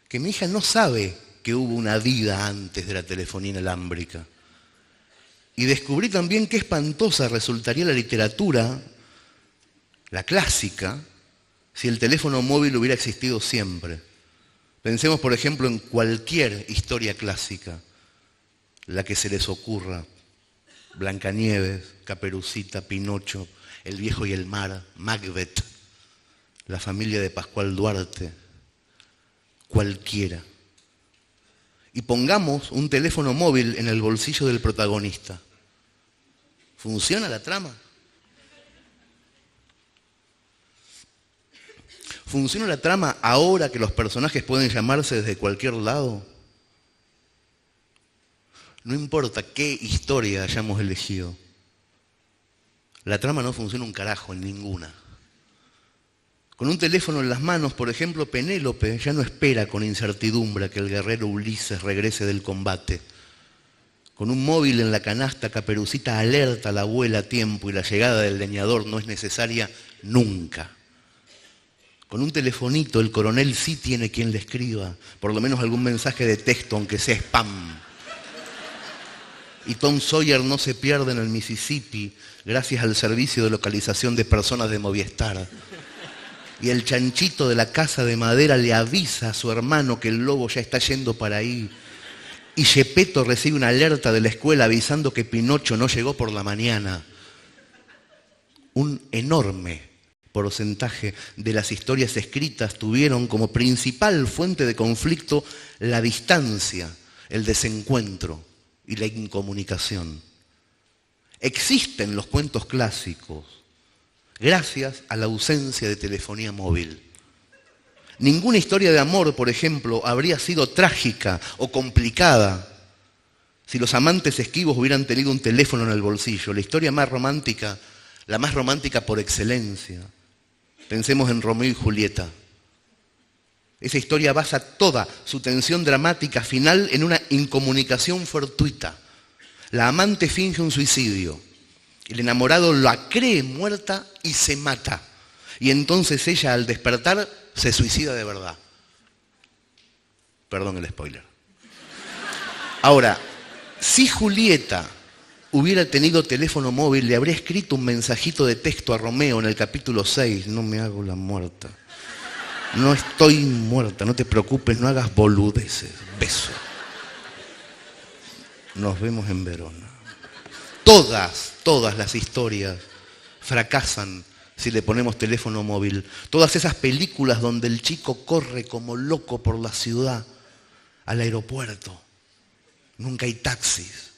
que mi hija no sabe que hubo una vida antes de la telefonía inalámbrica. Y descubrí también qué espantosa resultaría la literatura, la clásica, si el teléfono móvil hubiera existido siempre. Pensemos, por ejemplo, en cualquier historia clásica, la que se les ocurra. Blancanieves, Caperucita, Pinocho, El viejo y el mar, Macbeth, La familia de Pascual Duarte, cualquiera. Y pongamos un teléfono móvil en el bolsillo del protagonista. ¿Funciona la trama? ¿Funciona la trama ahora que los personajes pueden llamarse desde cualquier lado? No importa qué historia hayamos elegido, la trama no funciona un carajo en ninguna. Con un teléfono en las manos, por ejemplo, Penélope ya no espera con incertidumbre a que el guerrero Ulises regrese del combate. Con un móvil en la canasta, Caperucita alerta a la abuela a tiempo y la llegada del leñador no es necesaria nunca. Con un telefonito, el coronel sí tiene quien le escriba, por lo menos algún mensaje de texto, aunque sea spam. Y Tom Sawyer no se pierde en el Mississippi gracias al servicio de localización de personas de Movistar. Y el chanchito de la casa de madera le avisa a su hermano que el lobo ya está yendo para ahí. y Gepetto recibe una alerta de la escuela avisando que Pinocho no llegó por la mañana. Un enorme porcentaje de las historias escritas tuvieron como principal fuente de conflicto la distancia, el desencuentro y la incomunicación. Existen los cuentos clásicos gracias a la ausencia de telefonía móvil. Ninguna historia de amor, por ejemplo, habría sido trágica o complicada si los amantes esquivos hubieran tenido un teléfono en el bolsillo. La historia más romántica, la más romántica por excelencia. Pensemos en Romeo y Julieta. Esa historia basa toda su tensión dramática final en una incomunicación fortuita. La amante finge un suicidio. El enamorado la cree muerta y se mata. Y entonces ella, al despertar, se suicida de verdad. Perdón el spoiler. Ahora, si Julieta hubiera tenido teléfono móvil, le habría escrito un mensajito de texto a Romeo en el capítulo 6. No me hago la muerta. No estoy muerta, no te preocupes, no hagas boludeces. Beso. Nos vemos en Verona. Todas las historias fracasan si le ponemos teléfono móvil. Todas esas películas donde el chico corre como loco por la ciudad al aeropuerto. Nunca hay taxis.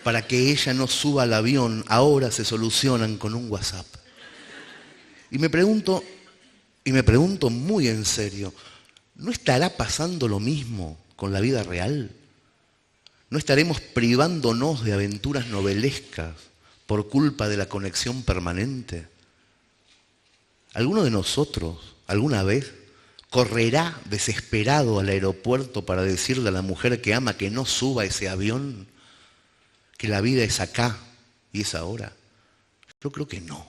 Para que ella no suba al avión, ahora se solucionan con un WhatsApp. Y me pregunto muy en serio, ¿no estará pasando lo mismo con la vida real? ¿No estaremos privándonos de aventuras novelescas por culpa de la conexión permanente? ¿Alguno de nosotros alguna vez correrá desesperado al aeropuerto para decirle a la mujer que ama que no suba ese avión? ¿Que la vida es acá y es ahora? Yo creo que no.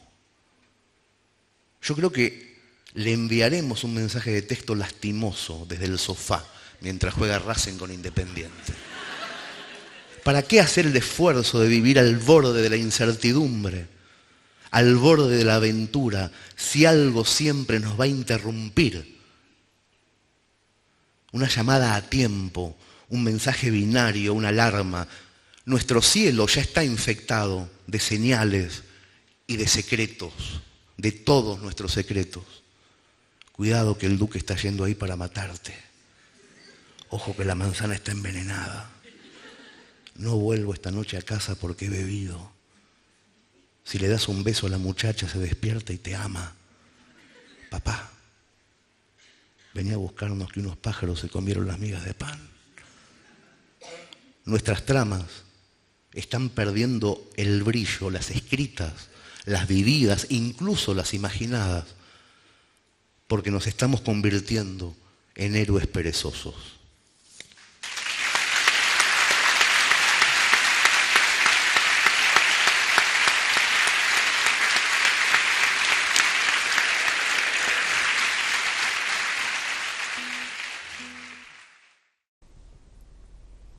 Yo creo que le enviaremos un mensaje de texto lastimoso desde el sofá mientras juega Racing con Independiente. ¿Para qué hacer el esfuerzo de vivir al borde de la incertidumbre, al borde de la aventura, si algo siempre nos va a interrumpir? Una llamada a tiempo, un mensaje binario, una alarma. Nuestro cielo ya está infectado de señales y de secretos, de todos nuestros secretos. Cuidado que el duque está yendo ahí para matarte. Ojo que la manzana está envenenada. No vuelvo esta noche a casa porque he bebido. Si le das un beso a la muchacha se despierta y te ama. Papá, venía a buscarnos que unos pájaros se comieron las migas de pan. Nuestras tramas están perdiendo el brillo, las escritas, las vividas, incluso las imaginadas, porque nos estamos convirtiendo en héroes perezosos.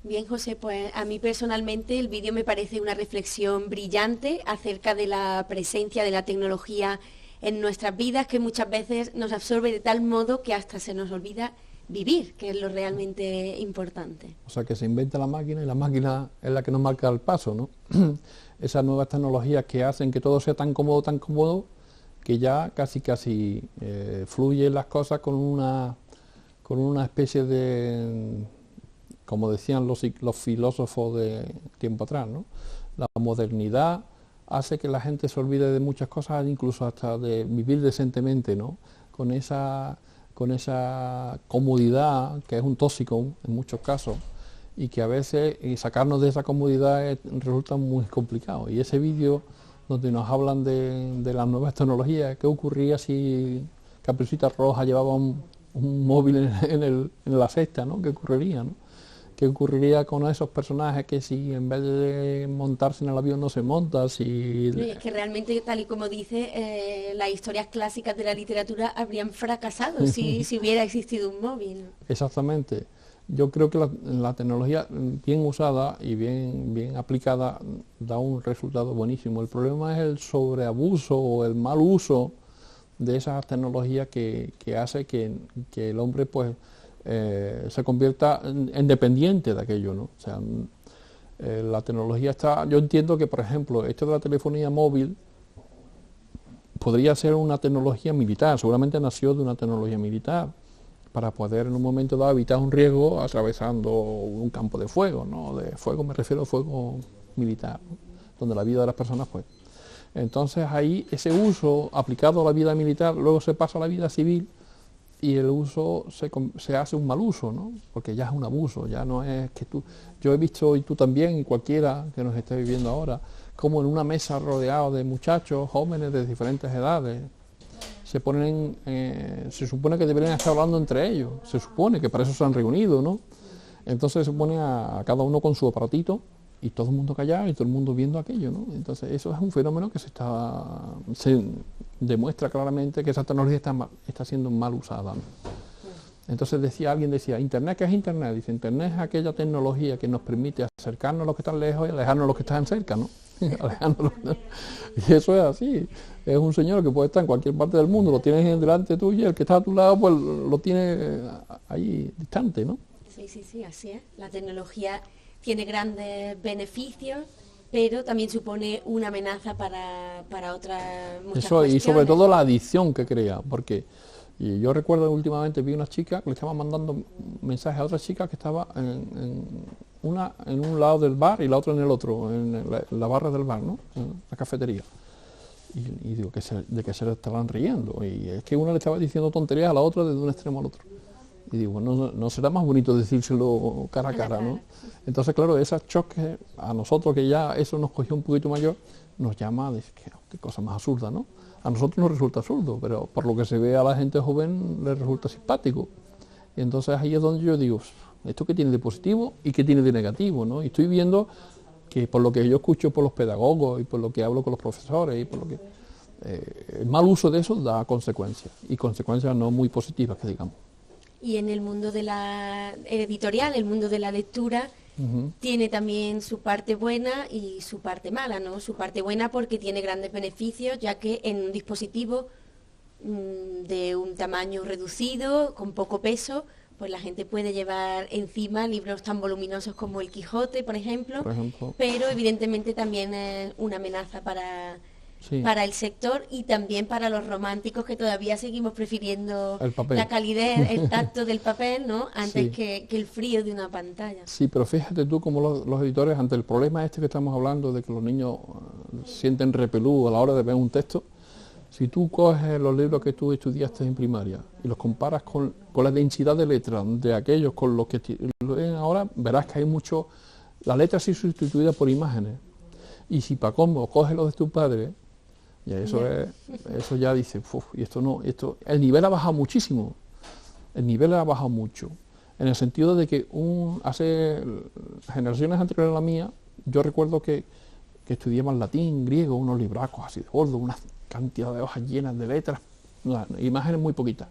Bien, José, pues a mí personalmente el vídeo me parece una reflexión brillante acerca de la presencia de la tecnología en nuestras vidas, que muchas veces nos absorbe de tal modo que hasta se nos olvida vivir, que es lo realmente importante. O sea, que se inventa la máquina y la máquina es la que nos marca el paso, ¿no? Esas nuevas tecnologías que hacen que todo sea tan cómodo, que ya casi fluyen las cosas con una especie de, como decían los filósofos de tiempo atrás, ¿no? La modernidad hace que la gente se olvide de muchas cosas, incluso hasta de vivir decentemente, ¿no? Con esa comodidad, que es un tóxico en muchos casos, y que a veces sacarnos de esa comodidad resulta muy complicado. Y ese vídeo donde nos hablan de las nuevas tecnologías, qué ocurría si Caperucita Roja llevaba un móvil en la cesta, ¿no? ¿Qué ocurriría, no? ¿Qué ocurriría con esos personajes que si en vez de montarse en el avión no se monta? Si... Es que realmente, tal y como dice, las historias clásicas de la literatura habrían fracasado si hubiera existido un móvil. Exactamente. Yo creo que la tecnología bien usada y bien aplicada da un resultado buenísimo. El problema es el sobreabuso o el mal uso de esas tecnologías que hace que el hombre pues se convierta en dependiente de aquello, ¿no? O sea, la tecnología está, yo entiendo que, por ejemplo, esto de la telefonía móvil podría ser una tecnología militar, seguramente nació de una tecnología militar, para poder en un momento dado evitar un riesgo atravesando un campo de fuego, ¿no? De fuego me refiero a fuego militar, ¿no? Donde la vida de las personas, pues. Entonces ahí ese uso aplicado a la vida militar, luego se pasa a la vida civil y el uso se hace un mal uso, ¿no? Porque ya es un abuso, ya no es que tú... Yo he visto, y tú también, y cualquiera que nos esté viviendo ahora, como en una mesa rodeado de muchachos, jóvenes de diferentes edades, se ponen, se supone que deberían estar hablando entre ellos, se supone que para eso se han reunido, ¿no? Entonces se pone a cada uno con su aparatito y todo el mundo callado y todo el mundo viendo aquello, ¿no? Entonces eso es un fenómeno que se demuestra claramente que esa tecnología está siendo mal usada, ¿no? Entonces alguien decía, ¿Internet qué es Internet? Dice, Internet es aquella tecnología que nos permite acercarnos a los que están lejos y alejarnos a los que están cerca, ¿no? Y eso es así, es un señor que puede estar en cualquier parte del mundo, lo tienes delante tuyo y el que está a tu lado pues lo tiene ahí distante, ¿no? Sí, así es. La tecnología tiene grandes beneficios, pero también supone una amenaza para otras muchas cuestiones. Y sobre todo la adicción que crea, porque y yo recuerdo que últimamente vi una chica que le estaba mandando mensajes a otra chica que estaba una en un lado del bar y la otra en el otro, en la barra del bar, ¿no? En la cafetería. Y digo, de que se le estaban riendo. Y es que una le estaba diciendo tonterías a la otra desde un extremo al otro. Y digo, bueno, no será más bonito decírselo cara a cara, ¿no? Entonces, claro, esos choques a nosotros, que ya eso nos cogió un poquito mayor, nos llama a decir, qué cosa más absurda, ¿no? A nosotros nos resulta absurdo, pero por lo que se ve a la gente joven le resulta simpático. Y entonces ahí es donde yo digo, ¿esto qué tiene de positivo y qué tiene de negativo, ¿no? Y estoy viendo que por lo que yo escucho por los pedagogos y por lo que hablo con los profesores y por lo que el mal uso de eso da consecuencias, y consecuencias no muy positivas, que digamos. Y en el mundo de la editorial, el mundo de la lectura, tiene también su parte buena y su parte mala, ¿no? Su parte buena porque tiene grandes beneficios, ya que en un dispositivo de un tamaño reducido, con poco peso, pues la gente puede llevar encima libros tan voluminosos como El Quijote, por ejemplo, pero evidentemente también es una amenaza para el sector y también para los románticos, que todavía seguimos prefiriendo la calidez, el tacto del papel, ¿no? Antes que el frío de una pantalla. Sí, pero fíjate tú cómo los editores, ante el problema este que estamos hablando de que los niños sienten repelú a la hora de ver un texto, si tú coges los libros que tú estudiaste en primaria y los comparas con la densidad de letras de aquellos con los que leen ahora, verás que hay mucho, la letra ha sido sustituida por imágenes. Y si para cómo coges los de tu padre, y eso ya dice, y el nivel ha bajado muchísimo, el nivel ha bajado mucho, en el sentido de que hace generaciones anteriores a la mía, yo recuerdo que estudiaban latín, griego, unos libracos así de gordos, una cantidad de hojas llenas de letras, imágenes muy poquitas.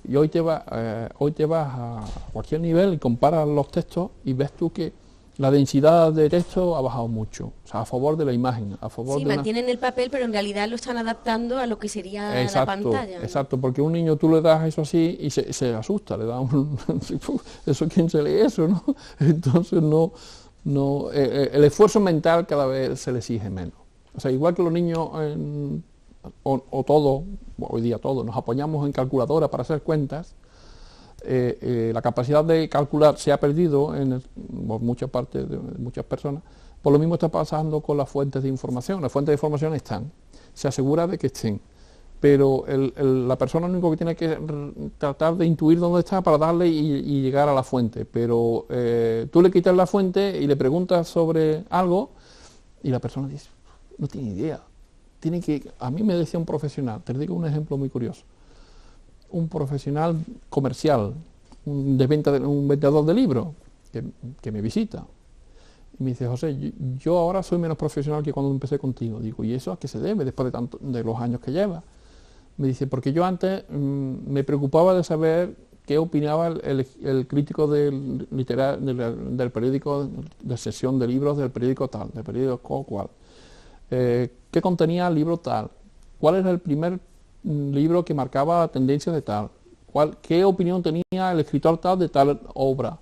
Y hoy te vas a cualquier nivel y comparas los textos y ves tú que la densidad de texto ha bajado mucho, o sea, a favor de la imagen, a favor de mantienen el papel, pero en realidad lo están adaptando a lo que sería la pantalla, ¿no? Exacto, porque un niño tú le das eso así y se asusta, le da eso, ¿quién se lee eso, no? Entonces el esfuerzo mental cada vez se le exige menos. O sea, igual que los niños hoy día todos nos apoyamos en calculadora para hacer cuentas, la capacidad de calcular se ha perdido por muchas partes de muchas personas. Por lo mismo está pasando con las fuentes de información. Las fuentes de información están, se asegura de que estén, pero la persona lo único que tiene que tratar de intuir dónde está para darle y llegar a la fuente. Pero tú le quitas la fuente y le preguntas sobre algo y la persona dice, no tiene idea. A mí me decía un profesional, te digo un ejemplo muy curioso. Un profesional comercial, un vendedor de libros, que me visita. Y me dice, José, yo ahora soy menos profesional que cuando empecé contigo. Digo, ¿y eso a qué se debe después de los años que lleva? Me dice, porque yo antes me preocupaba de saber qué opinaba el crítico del periódico, de sesión de libros del periódico tal, del periódico cual. ¿Qué contenía el libro tal? ¿Cuál era el primer libro que marcaba tendencias de tal? qué opinión tenía el escritor tal de tal obra.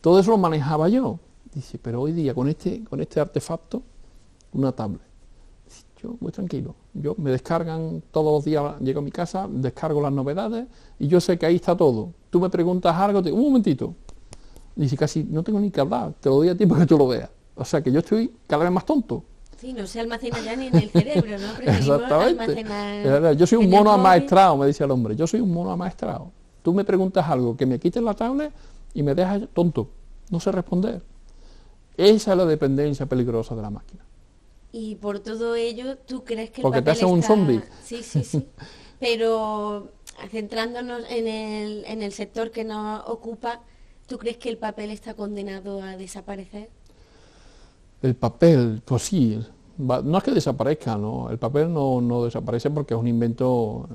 Todo eso lo manejaba yo. Dice, pero hoy día con este artefacto, una tablet. Dice, yo muy tranquilo. Yo me descargan todos los días, llego a mi casa, descargo las novedades y yo sé que ahí está todo. Tú me preguntas algo, un momentito. Dice, casi no tengo ni que hablar, te lo doy a ti para que tú lo veas. O sea que yo estoy cada vez más tonto. Sí, no se almacena ya ni en el cerebro, ¿no? Exactamente. Yo soy un mono amaestrado, me decía el hombre. Yo soy un mono amaestrado. Tú me preguntas algo, que me quites la tablet y me dejas tonto. No sé responder. Esa es la dependencia peligrosa de la máquina. Y por todo ello, ¿tú crees que porque el papel te hace un zombie? Sí, sí, sí. Pero centrándonos en el sector que nos ocupa, ¿tú crees que el papel está condenado a desaparecer? El papel, pues sí, no es que desaparezca, ¿no? El papel no desaparece porque es un invento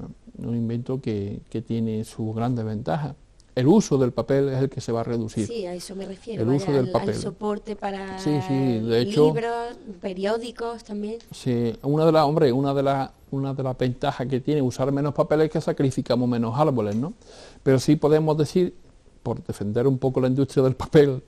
que tiene sus grandes ventajas. El uso del papel es el que se va a reducir. Sí, a eso me refiero. El uso del papel. Al soporte para sí, de hecho, libros, periódicos también. Sí, una de las ventajas que tiene usar menos papel es que sacrificamos menos árboles, ¿no? Pero sí podemos decir, por defender un poco la industria del papel,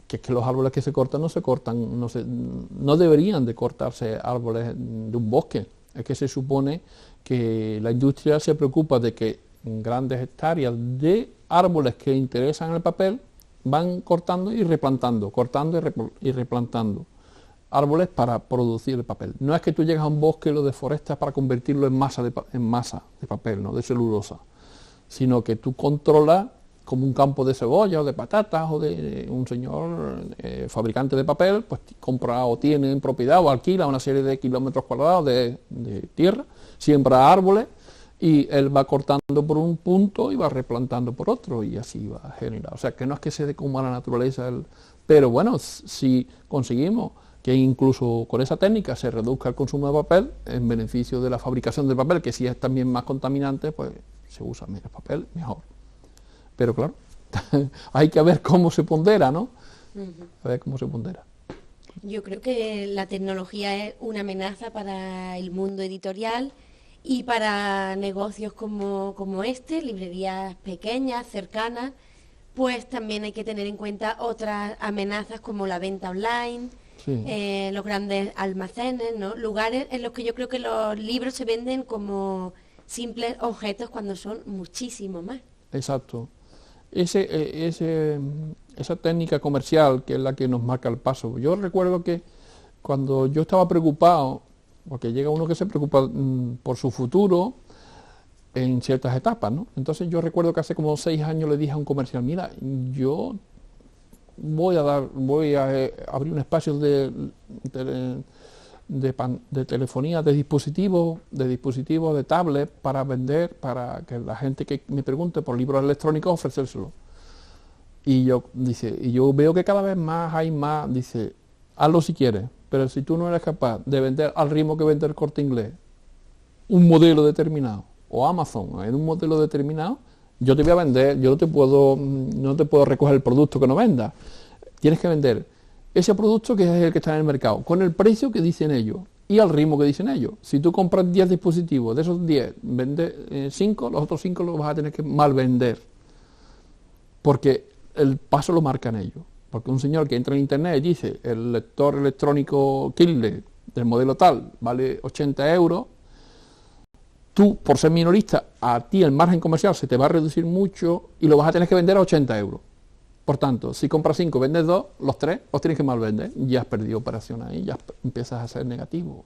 que es que los árboles que se cortan no se cortan, no deberían de cortarse árboles de un bosque. Es que se supone que la industria se preocupa de que grandes hectáreas de árboles que interesan el papel van cortando y replantando, y replantando árboles para producir el papel. No es que tú llegas a un bosque y lo deforestas para convertirlo en masa de papel, ¿no? De celulosa, sino que tú controlas como un campo de cebolla o de patatas o de un señor fabricante de papel, pues compra o tiene en propiedad o alquila una serie de kilómetros cuadrados de tierra, siembra árboles y él va cortando por un punto y va replantando por otro y así va a generar. O sea, que no es que se decoma la naturaleza, pero bueno, si conseguimos que incluso con esa técnica se reduzca el consumo de papel en beneficio de la fabricación del papel, que si es también más contaminante, pues se usa menos papel, mejor. Pero claro, hay que ver cómo se pondera, ¿no? A ver cómo se pondera. Yo creo que la tecnología es una amenaza para el mundo editorial y para negocios como este, librerías pequeñas, cercanas, pues también hay que tener en cuenta otras amenazas como la venta online, sí. Los grandes almacenes, ¿no? Lugares en los que yo creo que los libros se venden como simples objetos cuando son muchísimo más. Exacto. Esa técnica comercial que es la que nos marca el paso. Yo recuerdo que cuando yo estaba preocupado, porque llega uno que se preocupa por su futuro en ciertas etapas, ¿no? Entonces yo recuerdo que hace como 6 años le dije a un comercial, mira, yo voy a abrir un espacio de telefonía, de dispositivos, de tablet para vender, para que la gente que me pregunte por libros electrónicos ofrecérselo. Y yo veo que cada vez más hay más, dice, hazlo si quieres, pero si tú no eres capaz de vender al ritmo que vende el Corte Inglés un modelo determinado, o Amazon en un modelo determinado, yo te voy a vender, yo no te puedo recoger el producto que no vendas. Tienes que vender ese producto que es el que está en el mercado, con el precio que dicen ellos y al ritmo que dicen ellos. Si tú compras 10 dispositivos, de esos 10 vendes 5, los otros 5 los vas a tener que mal vender, porque el paso lo marcan ellos. Porque un señor que entra en internet y dice, el lector electrónico Kindle del modelo tal vale 80 euros, tú, por ser minorista, a ti el margen comercial se te va a reducir mucho y lo vas a tener que vender a 80 euros. Por tanto, si compras 5, vendes 2, los 3 los tienes que mal vender. Ya has perdido operación ahí, ya empiezas a ser negativo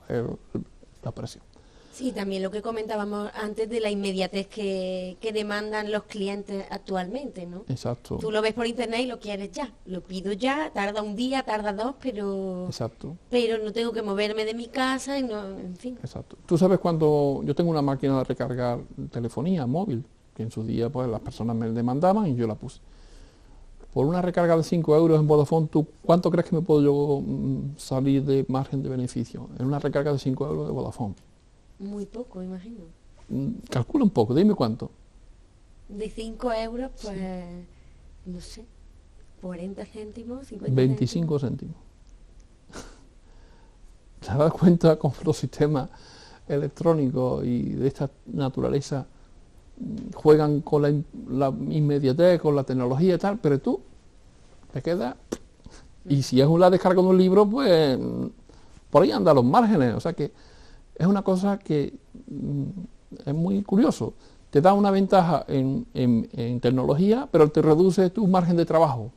la operación. Sí, también lo que comentábamos antes de la inmediatez que demandan los clientes actualmente, ¿no? Exacto. Tú lo ves por internet y lo quieres ya, lo pido ya, tarda un día, tarda 2, pero... Exacto. Pero no tengo que moverme de mi casa y no, en fin. Exacto. Tú sabes cuando yo tengo una máquina de recargar telefonía móvil, que en su día pues las personas me demandaban y yo la puse. Por una recarga de 5 euros en Vodafone, ¿tú cuánto crees que me puedo yo salir de margen de beneficio? En una recarga de 5 euros de Vodafone. Muy poco, imagino. Calcula un poco, dime cuánto. De 5 euros, pues, sí. No sé, 40 céntimos, 50 25 céntimos. ¿Te has dado cuenta con los sistemas electrónicos y de esta naturaleza juegan con la inmediatez, con la tecnología y tal, pero tú te quedas, y si es una descarga de un libro, pues por ahí andan los márgenes, o sea que es una cosa que es muy curioso, te da una ventaja en tecnología, pero te reduce tu margen de trabajo.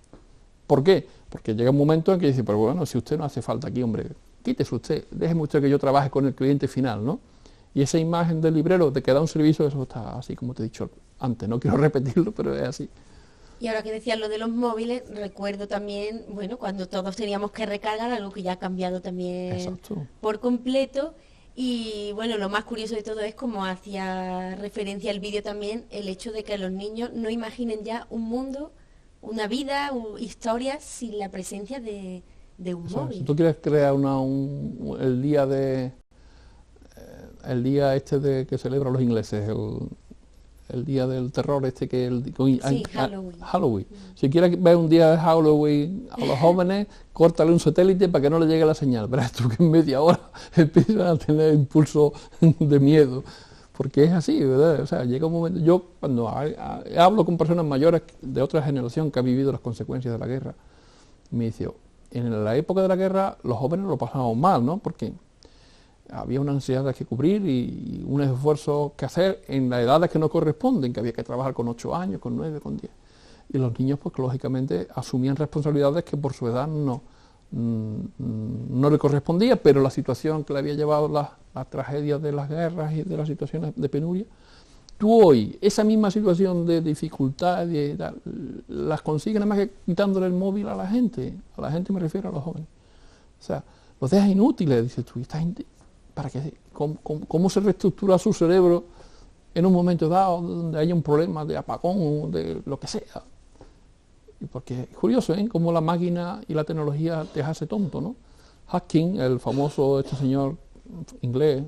¿Por qué? Porque llega un momento en que dice, pero bueno, si usted no hace falta aquí, hombre, quítese usted, déjeme usted que yo trabaje con el cliente final, ¿no? Y esa imagen del librero de que da un servicio, eso está así como te he dicho antes, no quiero repetirlo, pero es así. Y ahora que decías lo de los móviles, recuerdo también, bueno, cuando todos teníamos que recargar, algo que ya ha cambiado también Exacto. por completo. Y bueno, lo más curioso de todo es, como hacía referencia el vídeo también, el hecho de que los niños no imaginen ya un mundo, una vida, historias sin la presencia de un móvil. Si tú quieres crear el día que celebran los ingleses, el día del terror Halloween. Halloween. Si quieres ver un día de Halloween a los jóvenes, córtale un satélite para que no le llegue la señal. Verás tú que en media hora empiezan a tener impulso de miedo. Porque es así, ¿verdad? O sea, llega un momento... Yo cuando hablo con personas mayores de otra generación que ha vivido las consecuencias de la guerra, me dice, en la época de la guerra los jóvenes lo pasábamos mal, ¿no? Porque había una ansiedad que cubrir y un esfuerzo que hacer en las edades que no corresponden, que había que trabajar con 8 años, con 9, con 10. Y los niños, pues lógicamente, asumían responsabilidades que por su edad no le correspondía, pero la situación que le había llevado las tragedias de las guerras y de las situaciones de penuria, tú hoy, esa misma situación de dificultad, las consigues nada más que quitándole el móvil a la gente me refiero a los jóvenes. O sea, los dejas inútiles, dices tú, esta gente, ¿para qué? ¿Cómo se reestructura su cerebro en un momento dado donde haya un problema de apagón o de lo que sea? Porque es curioso, ¿eh? Cómo la máquina y la tecnología te hace tonto, ¿no? Hawking, el famoso señor inglés,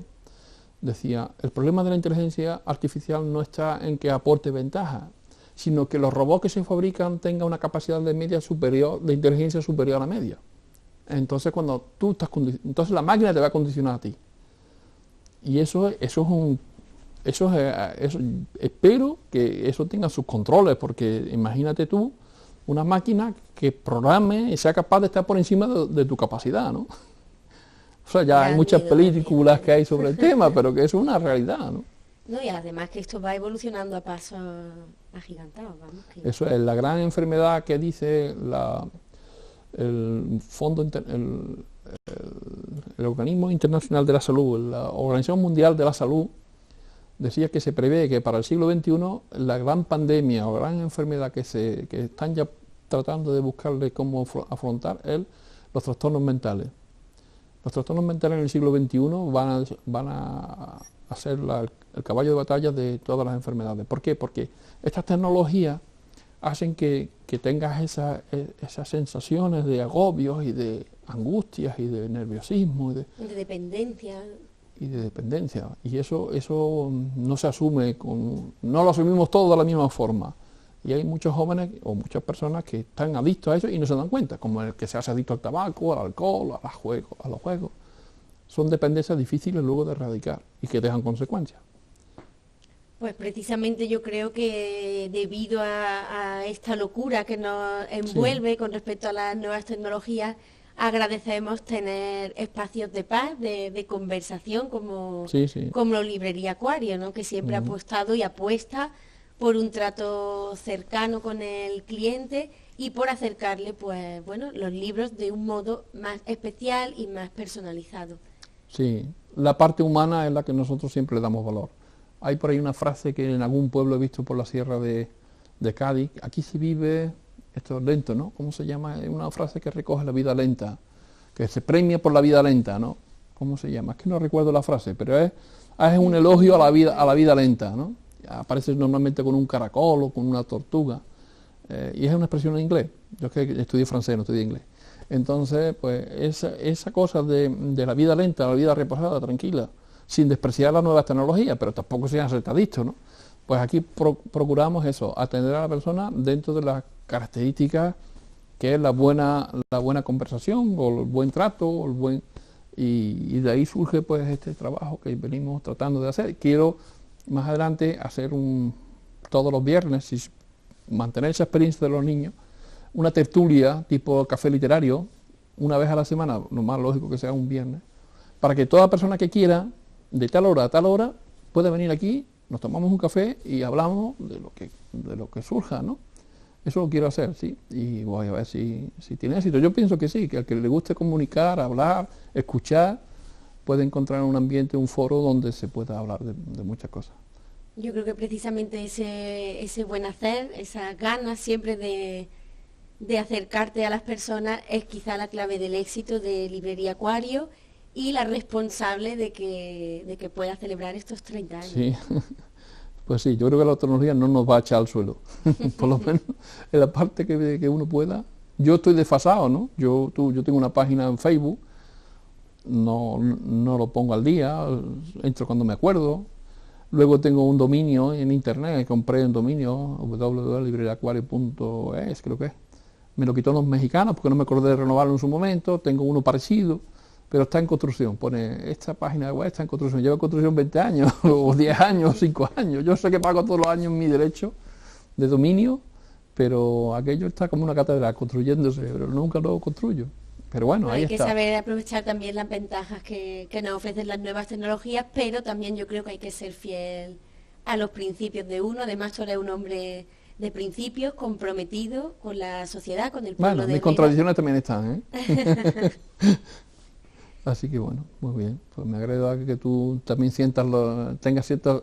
decía, el problema de la inteligencia artificial no está en que aporte ventaja, sino que los robots que se fabrican tengan una capacidad de inteligencia superior a la media. Entonces entonces la máquina te va a condicionar a ti. Y espero que eso tenga sus controles, porque imagínate tú una máquina que programe y sea capaz de estar por encima de tu capacidad, ¿no? O sea, ya hay muchas películas que hay sobre el tema, pero que eso es una realidad, ¿no? No, y además que esto va evolucionando a pasos agigantados, vamos. Eso es la gran enfermedad que dice el Organismo Internacional de la Salud, la Organización Mundial de la Salud, decía que se prevé que para el siglo XXI la gran pandemia o gran enfermedad que están ya tratando de buscarle cómo afrontar es los trastornos mentales. Los trastornos mentales en el siglo XXI van a ser el caballo de batalla de todas las enfermedades. ¿Por qué? Porque estas tecnologías hacen que tengas esas sensaciones de agobios y de angustias y de nerviosismo. De dependencia. Y de dependencia. Y eso no se asume, no lo asumimos todos de la misma forma. Y hay muchos jóvenes o muchas personas que están adictos a eso y no se dan cuenta, como el que se hace adicto al tabaco, al alcohol, a los juegos. Son dependencias difíciles luego de erradicar y que dejan consecuencias. Pues precisamente yo creo que debido a esta locura que nos envuelve con respecto a las nuevas tecnologías, agradecemos tener espacios de paz, de conversación, como Librería Acuario, ¿no? Que siempre ha apostado y apuesta por un trato cercano con el cliente y por acercarle, pues bueno, los libros de un modo más especial y más personalizado. Sí, la parte humana es la que nosotros siempre le damos valor. Hay por ahí una frase que en algún pueblo he visto por la sierra de Cádiz, aquí se vive, esto es lento, ¿no? ¿Cómo se llama? Es una frase que recoge la vida lenta, que se premia por la vida lenta, ¿no? ¿Cómo se llama? Es que no recuerdo la frase, pero es un elogio a la vida lenta, ¿no? Aparece normalmente con un caracol o con una tortuga, y es una expresión en inglés. Yo es que estudié francés, no estudié inglés. Entonces, pues esa cosa de la vida lenta, la vida reposada, tranquila, sin despreciar las nuevas tecnologías, pero tampoco sean retadistas, ¿no? Pues aquí procuramos eso, atender a la persona dentro de las características que es la buena conversación, o el buen trato, o y de ahí surge pues este trabajo que venimos tratando de hacer. Quiero más adelante hacer un todos los viernes, y mantener esa experiencia de los niños, una tertulia tipo café literario, una vez a la semana, lo más lógico que sea un viernes, para que toda persona que quiera, de tal hora a tal hora, pueda venir aquí, nos tomamos un café y hablamos de lo que surja, ¿no? Eso lo quiero hacer, sí, y voy a ver si tiene éxito. Yo pienso que sí, que al que le guste comunicar, hablar, escuchar, puede encontrar un ambiente, un foro donde se pueda hablar de muchas cosas. Yo creo que precisamente ese buen hacer, esa ganas siempre de acercarte a las personas es quizá la clave del éxito de Librería Acuario y la responsable de que pueda celebrar estos 30 años. Sí, pues sí, yo creo que la tecnología no nos va a echar al suelo, por lo menos en la parte que uno pueda. Yo estoy desfasado, ¿no? Yo tengo una página en Facebook, no lo pongo al día, entro cuando me acuerdo. Luego tengo un dominio en internet, compré un dominio www.libreriaacuario.es, creo que es. Me lo quitó los mexicanos porque no me acordé de renovarlo en su momento. Tengo uno parecido, pero está en construcción. Pone, esta página web está en construcción. Lleva en construcción 20 años, o 10 años, o 5 años. Yo sé que pago todos los años mi derecho de dominio, pero aquello está como una catedral construyéndose, pero nunca lo construyo. Pero bueno, ahí está. Hay que saber aprovechar también las ventajas que nos ofrecen las nuevas tecnologías, pero también yo creo que hay que ser fiel a los principios de uno. Además, tú eres un hombre de principios, comprometido con la sociedad, con el pueblo de Bueno, mis Herrera. contradicciones también están, ¿eh? Así que bueno, muy bien. Pues me agrada que tú también tengas cierta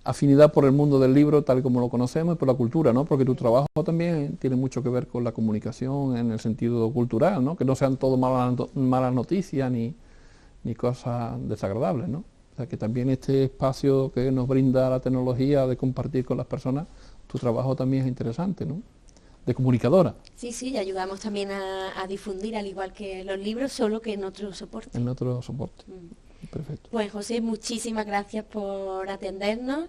afinidad por el mundo del libro tal como lo conocemos y por la cultura, ¿no? Porque tu trabajo también tiene mucho que ver con la comunicación en el sentido cultural, ¿no? Que no sean todo malas noticias ni cosas desagradables, ¿no? O sea, que también este espacio que nos brinda la tecnología de compartir con las personas, tu trabajo también es interesante, ¿no? De comunicadora. Sí, y ayudamos también a difundir, al igual que los libros, solo que en otro soporte. En otro soporte. Perfecto. Pues José, muchísimas gracias por atendernos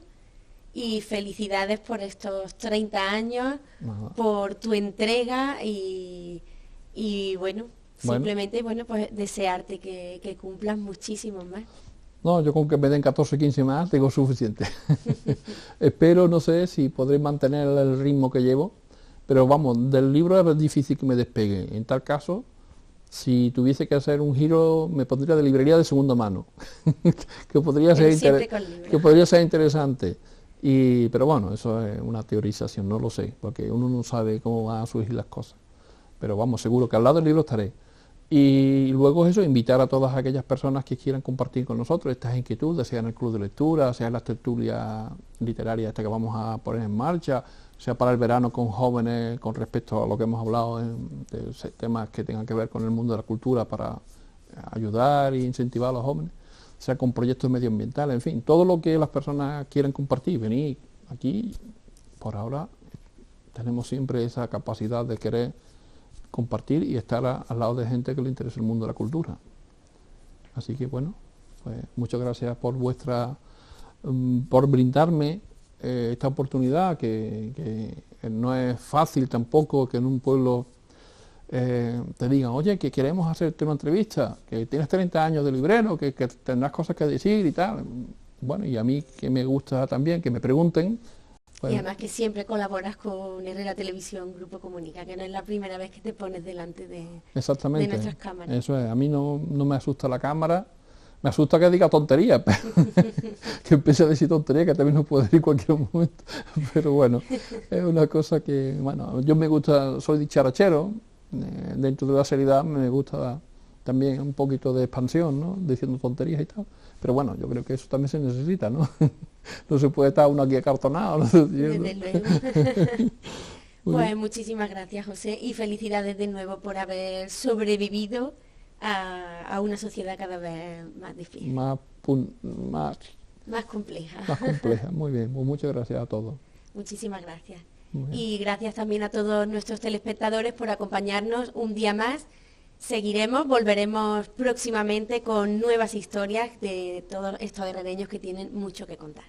y felicidades por estos 30 años, por tu entrega y bueno, simplemente pues desearte que cumplas muchísimos más. No, yo con que me den 14, 15 más tengo suficiente. Espero, no sé si podré mantener el ritmo que llevo, pero vamos, del libro es difícil que me despegue. En tal caso, si tuviese que hacer un giro, me pondría de librería de segunda mano, que podría ser interesante. Pero bueno, eso es una teorización, no lo sé, porque uno no sabe cómo van a surgir las cosas. Pero vamos, seguro que al lado del libro estaré. Y luego eso, invitar a todas aquellas personas que quieran compartir con nosotros estas inquietudes, sea en el club de lectura, sea en las tertulias literarias que vamos a poner en marcha, sea para el verano con jóvenes con respecto a lo que hemos hablado de temas que tengan que ver con el mundo de la cultura para ayudar e incentivar a los jóvenes, sea con proyectos medioambientales, en fin, todo lo que las personas quieran compartir, venir aquí, por ahora tenemos siempre esa capacidad de querer compartir y estar al lado de gente que le interesa el mundo de la cultura. Así que bueno, pues muchas gracias por por brindarme esta oportunidad que no es fácil tampoco que en un pueblo te digan, oye, que queremos hacerte una entrevista, que tienes 30 años de librero, que tendrás cosas que decir y tal. Bueno, y a mí que me gusta también que me pregunten. Pues, y además que siempre colaboras con Herrera Televisión, Grupo Comunica, que no es la primera vez que te pones delante de nuestras cámaras. Eso es, a mí no me asusta la cámara, me asusta que diga tonterías, que empiece a decir tonterías, que también nos puede decir en cualquier momento, pero bueno, es una cosa que, bueno, yo me gusta, soy dicharachero, dentro de la seriedad me gusta también un poquito de expansión, ¿no? Diciendo tonterías y tal, pero bueno, yo creo que eso también se necesita, ¿no? No se puede estar uno aquí acartonado, ¿no? Desde luego. Pues muchísimas gracias, José, y felicidades de nuevo por haber sobrevivido a una sociedad cada vez más difícil. Más compleja. Más compleja, muy bien. Pues muchas gracias a todos. Muchísimas gracias. Y gracias también a todos nuestros telespectadores por acompañarnos un día más. Volveremos próximamente con nuevas historias de todos estos herrereños que tienen mucho que contar.